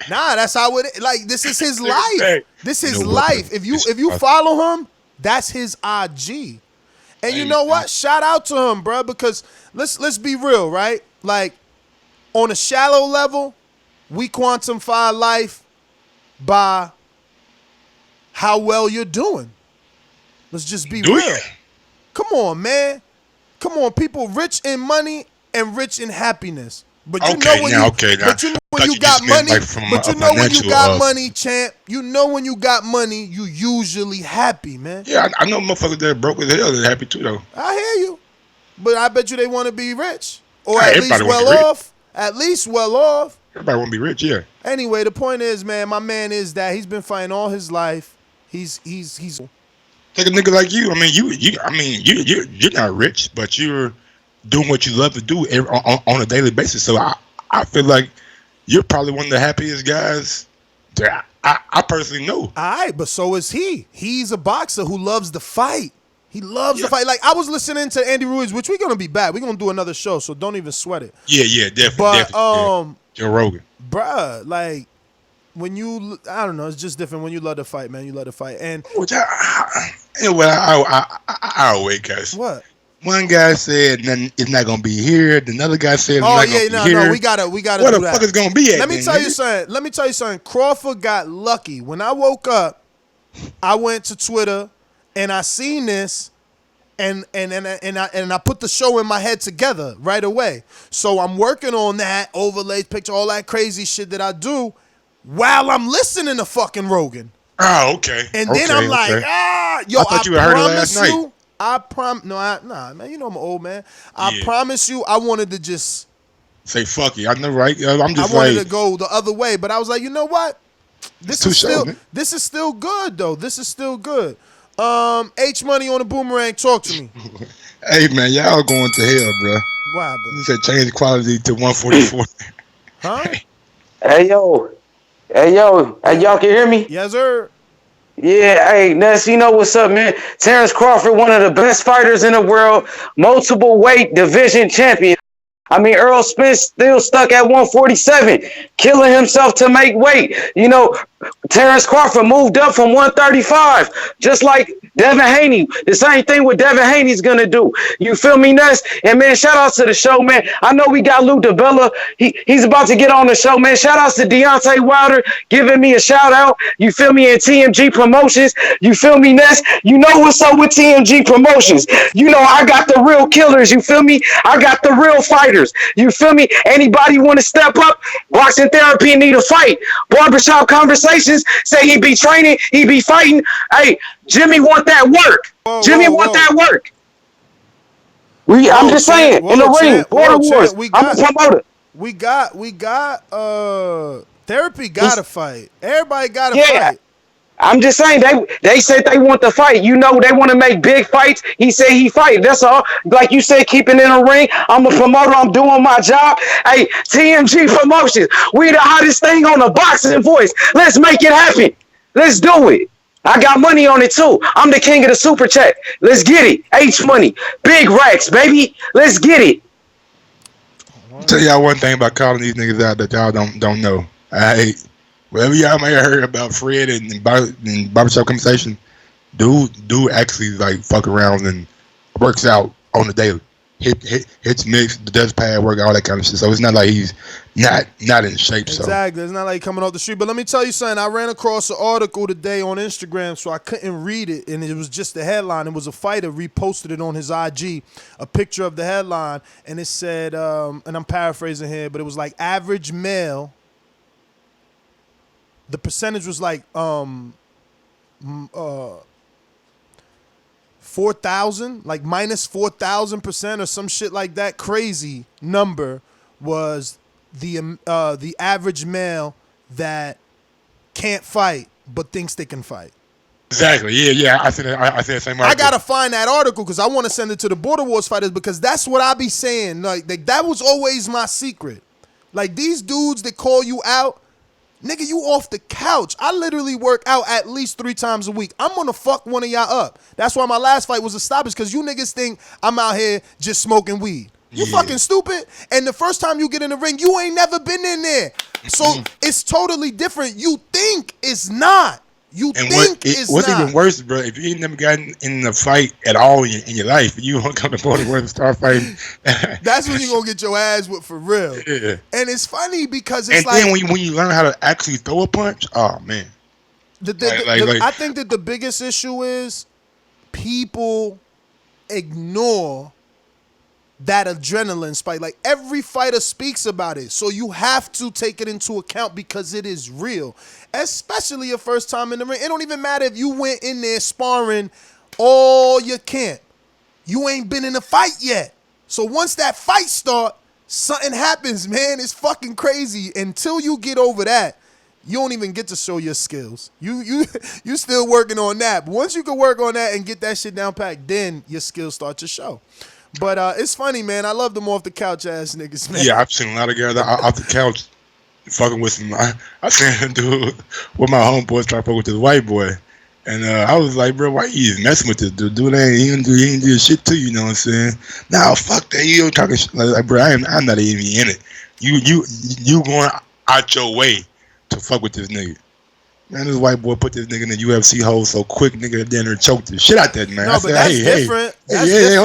Nah, that's how it. Like, this is his life. This is life. If you follow him, that's his IG. And you know what? Shout out to him, bro. Because let's be real, right? Like, on a shallow level, we quantify life by how well you're doing. Let's just be real. Come on, man. Come on, people rich in money and rich in happiness. But you know when you got money, when you got money, champ, you know when you got money, you usually happy, man. Yeah, I know motherfuckers that are broke as hell that are happy too, though. I hear you. But I bet you they want to be rich. Or at least well off. At least well off. Everybody want to be rich, yeah. Anyway, the point is, man, my man is that he's been fighting all his life. He's Take a nigga like you. I mean, you're not rich, but you're doing what you love to do on a daily basis. So I feel like you're probably one of the happiest guys that I personally know. All right, but so is he. He's a boxer who loves the fight. He loves the fight. Like, I was listening to Andy Ruiz, which we're gonna be back. We're gonna do another show, so don't even sweat it. Yeah, definitely. But Joe Rogan, bruh, like, when you, I don't know, it's just different when you love to fight, man. You love to fight, and which I'll wait, guys. What? One guy said it's not gonna be here. Another guy said it's Oh not yeah, gonna be here. no, we gotta Where do the that. fuck is gonna be at? Let me tell you something. Crawford got lucky. When I woke up, I went to Twitter and I seen this, and I put the show in my head together right away. So I'm working on that overlay picture, all that crazy shit that I do while I'm listening to fucking Rogan. Oh, okay. And then I'm like, yo, I thought you heard it last night. Nah, man, you know I'm an old man. I promise you, I wanted to just say fuck you. I know, right? I'm just I wanted to go the other way, but I was like, you know what? This is still good though. This is still good. H Money on the Boomerang, talk to me. Hey man, y'all going to hell, bro. What happened? You said change the quality to 144. Huh? Hey y'all can hear me? Yes, sir. Yeah, hey, Ness, you know what's up, man? Terence Crawford, one of the best fighters in the world, multiple weight division champion. I mean, Earl Spence still stuck at 147, killing himself to make weight. You know, Terence Crawford moved up from 135, just like Devin Haney. The same thing what Devin Haney's going to do. You feel me, Ness? And, man, shout outs to the show, man. I know we got Lou DeBella. He's about to get on the show, man. Shout outs to Deontay Wilder giving me a shout out. You feel me? And TMG Promotions. You feel me, Ness? You know what's up with TMG Promotions. You know I got the real killers. You feel me? I got the real fighters. You feel me? Anybody want to step up? Boxing therapy need a fight. Barbershop conversations say he be training, he be fighting. Hey, Jimmy want that work. Jimmy want that work. I'm just saying, in the ring, Border Wars. I'm a promoter. We got therapy gotta fight. Everybody gotta fight. I'm just saying, they said they want to fight. You know, they want to make big fights. He said he fight. That's all. Like you said, keeping in the ring. I'm a promoter. I'm doing my job. Hey, TMG Promotions. We the hottest thing on the boxing voice. Let's make it happen. Let's do it. I got money on it too. I'm the king of the super chat. Let's get it. H Money. Big racks, baby. Let's get it. I'll tell y'all one thing about calling these niggas out that y'all don't know. Whatever y'all may have heard about Fred and barbershop conversation, dude actually like fuck around and works out on the daily. Hits mix, does pad work, all that kind of shit. So it's not like he's not in shape. Exactly. It's not like coming off the street. But let me tell you something. I ran across an article today on Instagram, so I couldn't read it, and it was just the headline. It was a fighter reposted it on his IG, a picture of the headline, and it said, and I'm paraphrasing here, but it was like average male. The percentage was like 4,000, like minus 4,000% or some shit like that. Crazy number was the average male that can't fight but thinks they can fight. Exactly. Yeah. I said the same article. I gotta find that article because I want to send it to the Border Wars fighters because that's what I be saying. Like that was always my secret. Like these dudes that call you out. Nigga, you off the couch. I literally work out at least 3 times a week. I'm gonna fuck one of y'all up. That's why my last fight was a stoppage, because you niggas think I'm out here just smoking weed. You fucking stupid. And the first time you get in the ring, you ain't never been in there. So it's totally different. You think it's not. What's even worse, bro, if you ain't never gotten in a fight at all in your life, you won't come to Border Wars and start fighting. That's when you gonna get your ass whipped for real. Yeah. And it's funny because it's then when you learn how to actually throw a punch, oh man. I think that the biggest issue is people ignore that adrenaline spike. Like every fighter speaks about it, so you have to take it into account because it is real, especially your first time in the ring. It don't even matter if you went in there sparring all your camp. You ain't been in a fight yet. So once that fight start, something happens, man. It's fucking crazy. Until you get over that, you don't even get to show your skills. You still working on that. But once you can work on that and get that shit down packed, then your skills start to show. But it's funny, man. I love them off the couch ass niggas, man. Yeah, I've seen a lot of guys off the couch fucking with some. I seen a dude with my homeboys trying to fuck with this white boy. And I was like, bro, why you even messing with this dude? Dude he ain't do shit to you, you know what I'm saying? Nah, fuck that. You talking shit. Like, bro, I'm not even in it. You going out your way to fuck with this nigga. Man, this white boy put this nigga in the UFC hole so quick, nigga, then choked the shit out that man. No, I but said, that's different. Hey,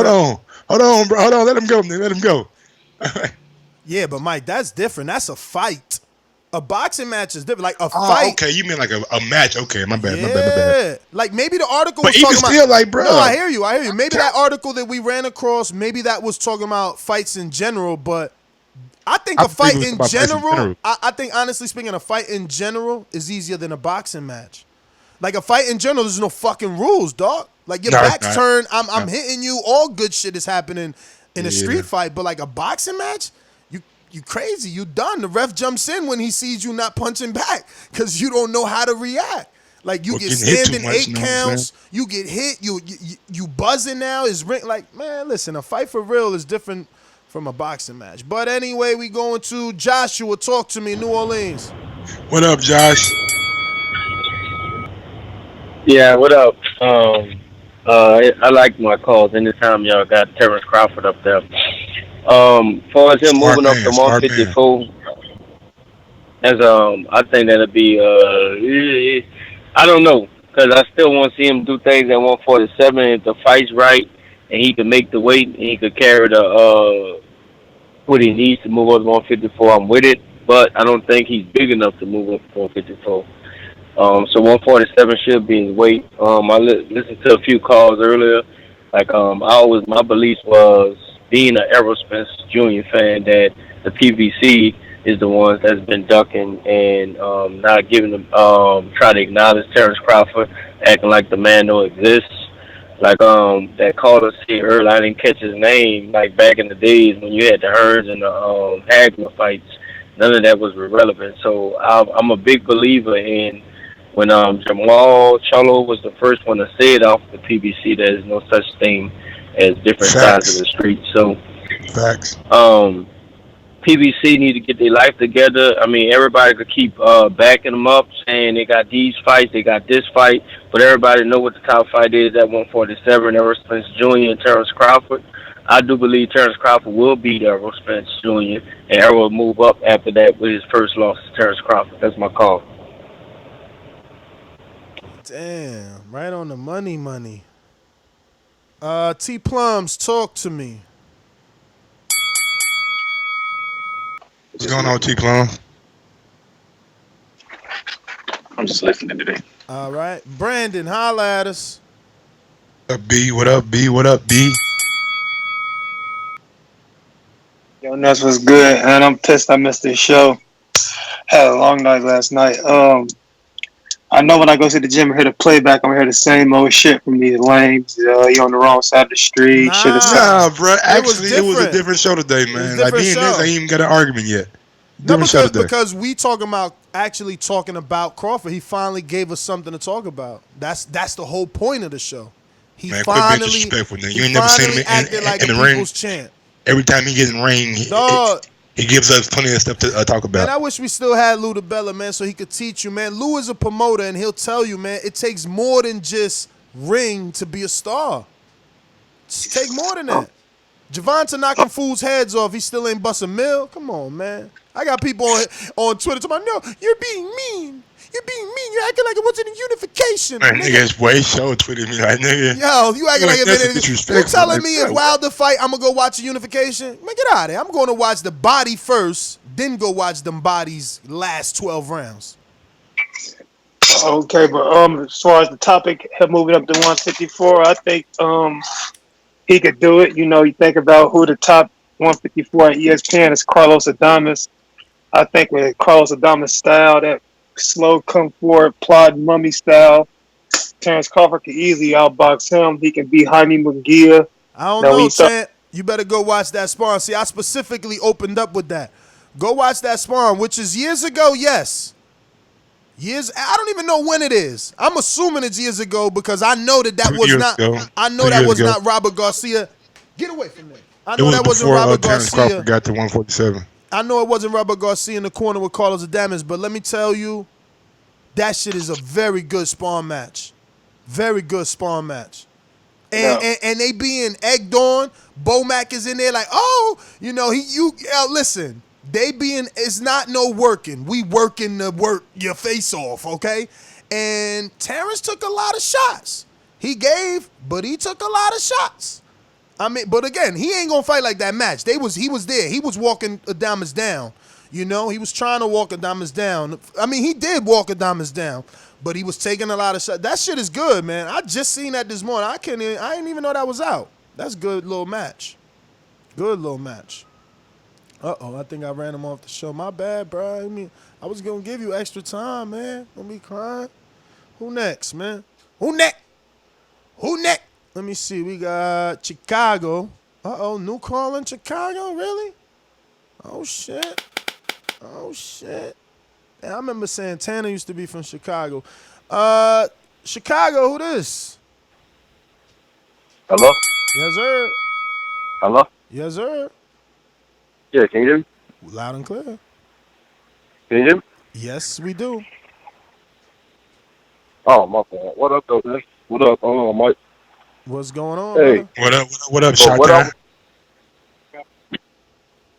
hold Hold on, bro. Hold on. Let him go, man. Let him go. Yeah, but Mike, that's different. That's a fight. A boxing match is different. Like a fight. Okay. You mean like a match? Okay, my bad. Yeah. My bad. Like maybe the article But was even talking still, about. like, bro. No, I hear you. Maybe that article that we ran across, maybe that was talking about fights in general, but I think a fight in general, I think honestly speaking, a fight in general is easier than a boxing match. Like a fight in general, there's no fucking rules, dog. Like your back's turned, I'm hitting you, all good shit is happening in a street fight. But like a boxing match, you crazy, you done. The ref jumps in when he sees you not punching back because you don't know how to react. Like you get standing 8 counts, you get hit, you buzzing now. Is ring like, man, listen, a fight for real is different from a boxing match. But anyway, we going to Joshua. Talk to me, New Orleans. What up, Josh? Yeah, what up? I like my calls anytime y'all got Terence Crawford up there. Far as him moving up to 154, as I think that'll be I don't know, because I still want to see him do things at 147 if the fight's right and he can make the weight and he could carry the what he needs to move up to 154. I'm with it, but I don't think he's big enough to move up to 154. So 147 should be his weight. I listened to a few calls earlier. Like my belief was, being an Errol Spence Jr. fan, that the PBC is the ones that's been ducking and not giving them, try to acknowledge Terence Crawford, acting like the man don't exist. Like that caller said earlier, I didn't catch his name. Like back in the days when you had the Hearns and the Hagler fights, none of that was relevant. So I'm a big believer in when Jamal Charlo was the first one to say it off the PBC. There's no such thing as different sides of the street. So, PBC need to get their life together. I mean, everybody could keep backing them up, saying they got these fights, they got this fight, but everybody know what the top fight is at 147. Errol Spence Jr. and Terence Crawford. I do believe Terence Crawford will beat Errol Spence Jr. and Errol will move up after that with his first loss to Terence Crawford. That's my call. Damn, right on the money. T Plums, talk to me. What's going on, T Plum? I'm just listening today. All right, Brandon, holla at us. What up, B? What up, B? What up, B? Yo, Nuts was good, and I'm pissed I missed this show. Had a long night last night. I know when I go to the gym and hear the playback, I'm gonna hear the same old shit from these lames. You on the wrong side of the street. Nah, bro. Actually, it was a different show today, man. Like me and this ain't even got an argument yet. Because we talking about Crawford. He finally gave us something to talk about. That's the whole point of the show. He man, finally quit being disrespectful. You ain't never seen him in the ring. Chant. Every time he gets in the ring, he gives us plenty of stuff to talk about. Man, I wish we still had Lou DeBella, man, so he could teach you, man. Lou is a promoter, and he'll tell you, man, it takes more than just ring to be a star. Take more than that. Javonta knocking fools' heads off. He still ain't bust a mill. Come on, man. I got people on Twitter talking about, no, you're being mean. You're being mean. You're acting like it wasn't a unification. Man, niggas way show tweeted me like, nigga. Yo, you acting like it. You telling me like, if Wilder fight, I'm going to go watch a unification? Man, get out of here. I'm going to watch the body first, then go watch them bodies last 12 rounds. Okay, but as far as the topic, him moving up to 154, I think he could do it. You know, you think about who the top 154 at ESPN is, Carlos Adames. I think with Carlos Adames' style, that slow come forward, plod mummy style, Terence Crawford can easily outbox him. He can beat Jaime Munguia. I don't know, Chant. You better go watch that sparring. See, I specifically opened up with that. Go watch that sparring, which is years ago, yes. I don't even know when it is. I'm assuming it's years ago because I know that was not. I know that was not Robert Garcia. Get away from there. I know that wasn't Robert Terence Garcia. Crawford got to 147. I know it wasn't Robert Garcia in the corner with Carlos Adames, but let me tell you, that shit is a very good sparring match. Very good sparring match. And they being egged on. Bomac is in there like, oh, you know, listen, it's not no working. We working to work your face off, okay? And Terence took a lot of shots. He gave, but he took a lot of shots. I mean, but again, he ain't gonna fight like that match. He was there. He was walking Adamas down. You know, he was trying to walk Adamas down. I mean, he did walk Adamas down, but he was taking a lot of shots. That shit is good, man. I just seen that this morning. I didn't even know that was out. That's a good little match. Good little match. Uh-oh, I think I ran him off the show. My bad, bro. I mean, I was gonna give you extra time, man. Don't be crying. Who next, man? Who next? Who next? Let me see. We got Chicago. Uh-oh, new call in Chicago? Really? Oh, shit. Oh, shit. Yeah, I remember Santana used to be from Chicago. Chicago, who this? Hello? Yes, sir. Hello? Yes, sir. Yeah, can you hear me? Loud and clear. Can you hear me? Yes, we do. Oh, my fault. What up, though, man? What up, Mike? What's going on, Hey. brother? What up, So Shotgun?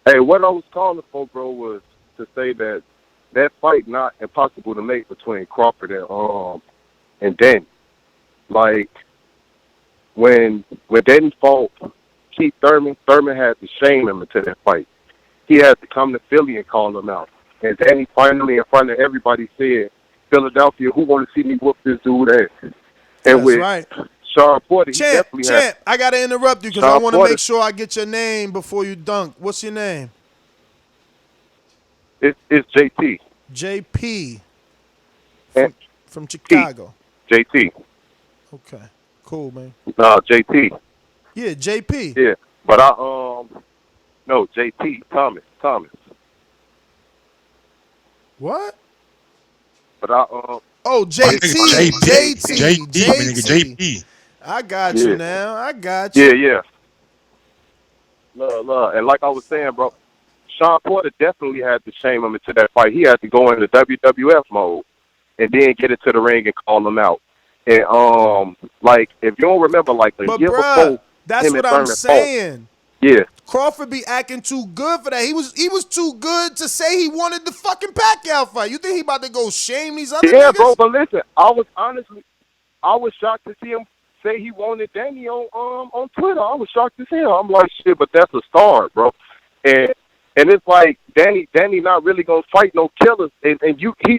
what I was calling for, bro, was to say that fight not impossible to make between Crawford and Danny. Like, when Danny fought Keith Thurmond had to shame him into that fight. He had to come to Philly and call him out. And Danny finally, in front of everybody, said, Philadelphia, who want to see me whoop this dude ass? And That's with right. Sean Porter, he Champ, definitely had... I got to interrupt you because I want to make sure I get your name before you dunk. What's your name? It's JT. JP. From Chicago. JT. Okay. Cool, man. No, JT. Yeah, JP. Yeah. But no, JT. Thomas. What? But Oh, JT. JT. I got you now. I got you. Yeah. Love. And like I was saying, bro, Sean Porter definitely had to shame him into that fight. He had to go into WWF mode and then get into the ring and call him out. And like, if you don't remember, like the year before, that's him what and I'm Thurmond saying. fought. Yeah. Crawford be acting too good for that. He was too good to say he wanted the fucking Pacquiao fight. You think he about to go shame these other niggas? Bro, but listen, I was shocked to see him say he wanted Danny on Twitter. I was shocked to see him. I'm like, shit, but that's a star, bro. And it's like Danny not really gonna fight no killers. And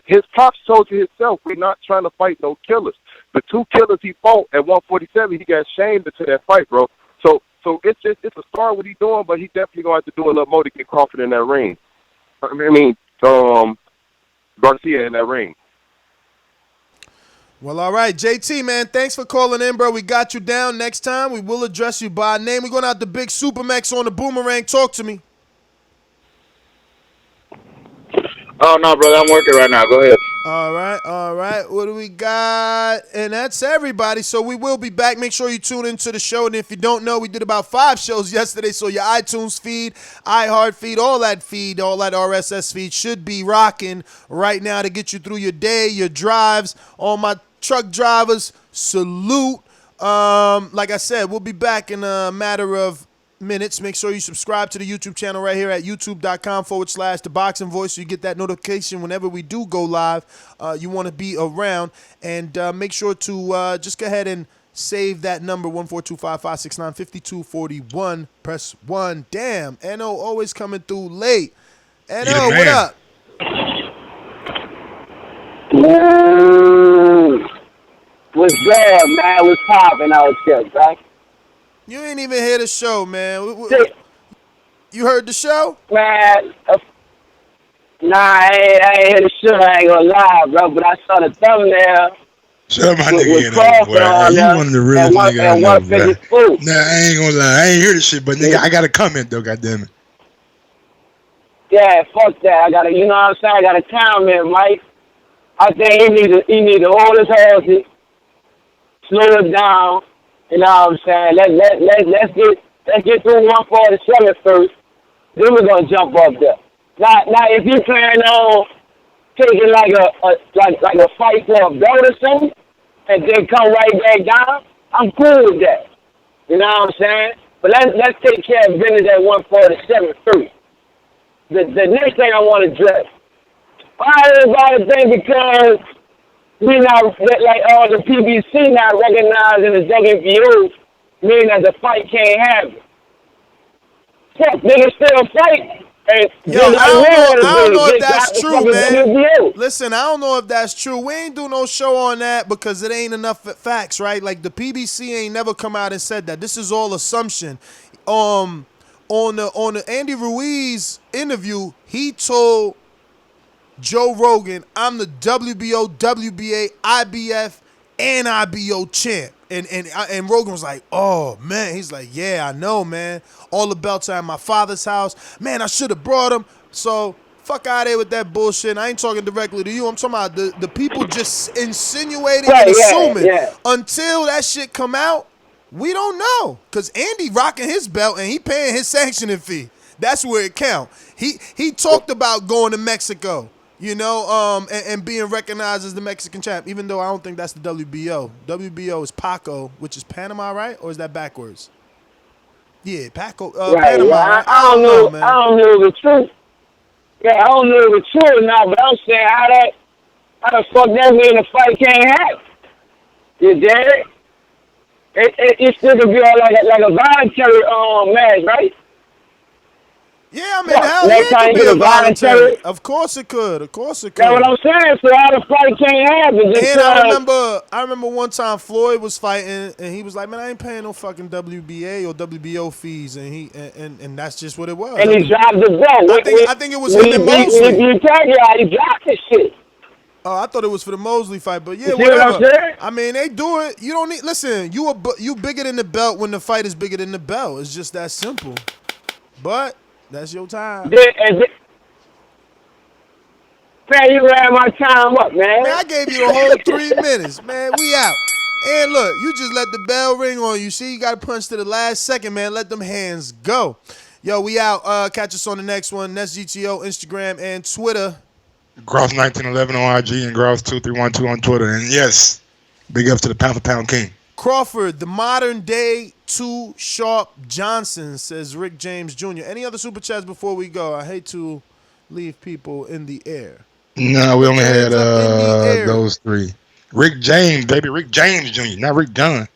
his pops told you himself, we're not trying to fight no killers. The two killers he fought at 147, he got shamed into that fight, bro. So it's a star what he's doing, but he definitely gonna have to do a little more to get Crawford in that ring. Garcia in that ring. Well, all right, JT, man, thanks for calling in, bro. We got you down. Next time, we will address you by name. We're going out the big Supermax on the Boomerang. Talk to me. Oh, no, brother, I'm working right now. Go ahead. All right. What do we got? And that's everybody. So we will be back. Make sure you tune into the show. And if you don't know, we did about 5 shows yesterday. So your iTunes feed, iHeart feed, all that RSS feed should be rocking right now to get you through your day, your drives. All my truck drivers, salute. Like I said, we'll be back in a matter of minutes. Make sure you subscribe to the YouTube channel right here at youtube.com/Thaboxingvoice so you get that notification whenever we do go live. You want to be around, and make sure to just go ahead and save that number 14255695241. Press 1. Damn, NO always coming through late. NO, what up? What's good, man? What's popping out there, right? You ain't even hear the show, man. You heard the show? Man, nah, I ain't hear the show. I ain't gonna lie, bro. But I saw the thumbnail. Shut my nigga in there, boy. You one of the realest niggas I know, bro. Nah, I ain't gonna lie. I ain't hear the shit, but nigga, I got a comment, though, goddammit. Yeah, fuck that. I gotta, you know what I'm saying? I got a comment, Mike. I think he need to hold his horses, slow it down. You know what I'm saying? Let's get through 147 first. Then we're gonna jump up there. Now if you plan on taking like a fight for a belt or something, and then come right back down, I'm cool with that. You know what I'm saying? But let's take care of business at 147 first. The next thing I want to address. Why everybody think because we not like the PBC not recognizing the WBO meaning that the fight can't happen. Fuck, niggas still fight. And Yo, I don't know if that's true, man. Listen, I don't know if that's true. We ain't do no show on that because it ain't enough facts, right? Like the PBC ain't never come out and said that. This is all assumption. On the Andy Ruiz interview, he told Joe Rogan, "I'm the WBO, WBA, IBF, and IBO champ." And Rogan was like, "Oh man," he's like, "Yeah, I know, man. All the belts are at my father's house. Man, I should have brought them." So fuck out of there with that bullshit. I ain't talking directly to you. I'm talking about the people just insinuating and assuming. Until that shit come out, we don't know. Cause Andy rocking his belt and he paying his sanctioning fee. That's where it count. He talked about going to Mexico. You know, and being recognized as the Mexican champ, even though I don't think that's the WBO. WBO is Paco, which is Panama, right? Or is that backwards? Yeah, Paco, Panama. Yeah. Right? I don't know, man. I don't know the truth. Yeah, I don't know the truth now, but I'm saying how the fuck that mean the fight can't happen? You get it? It still could be like a voluntary match, right? Yeah, I mean, hell yeah, it could be a voluntary. Of course it could. Of course it could. That's what I'm saying. So how the fight can't happen? And I remember one time Floyd was fighting, and he was like, "Man, I ain't paying no fucking WBA or WBO fees," and that's just what it was. And he dropped the belt. I think it was him and Mosley. He dropped his shit. Oh, I thought it was for the Mosley fight, but yeah, you whatever. What I'm saying? I mean, they do it. You don't need. Listen, you bigger than the belt when the fight is bigger than the belt. It's just that simple. But that's your time. Man, you ran my time up, man. Man, I gave you the whole 3 minutes, man. We out. And look, you just let the bell ring on you. See, you got to punch to the last second, man. Let them hands go. Yo, we out. Catch us on the next one. That's GTO, Instagram, and Twitter. Gross1911 on IG and Gross2312 on Twitter. And yes, big ups to the Pound for Pound King. Crawford, the modern day Too Sharp Johnson, says Rick James Jr. Any other super chats before we go? I hate to leave people in the air. No, we only had those three. Rick James, baby. Rick James Jr., not Rick Dunn.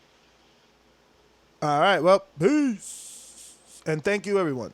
All right, well, peace. And thank you, everyone.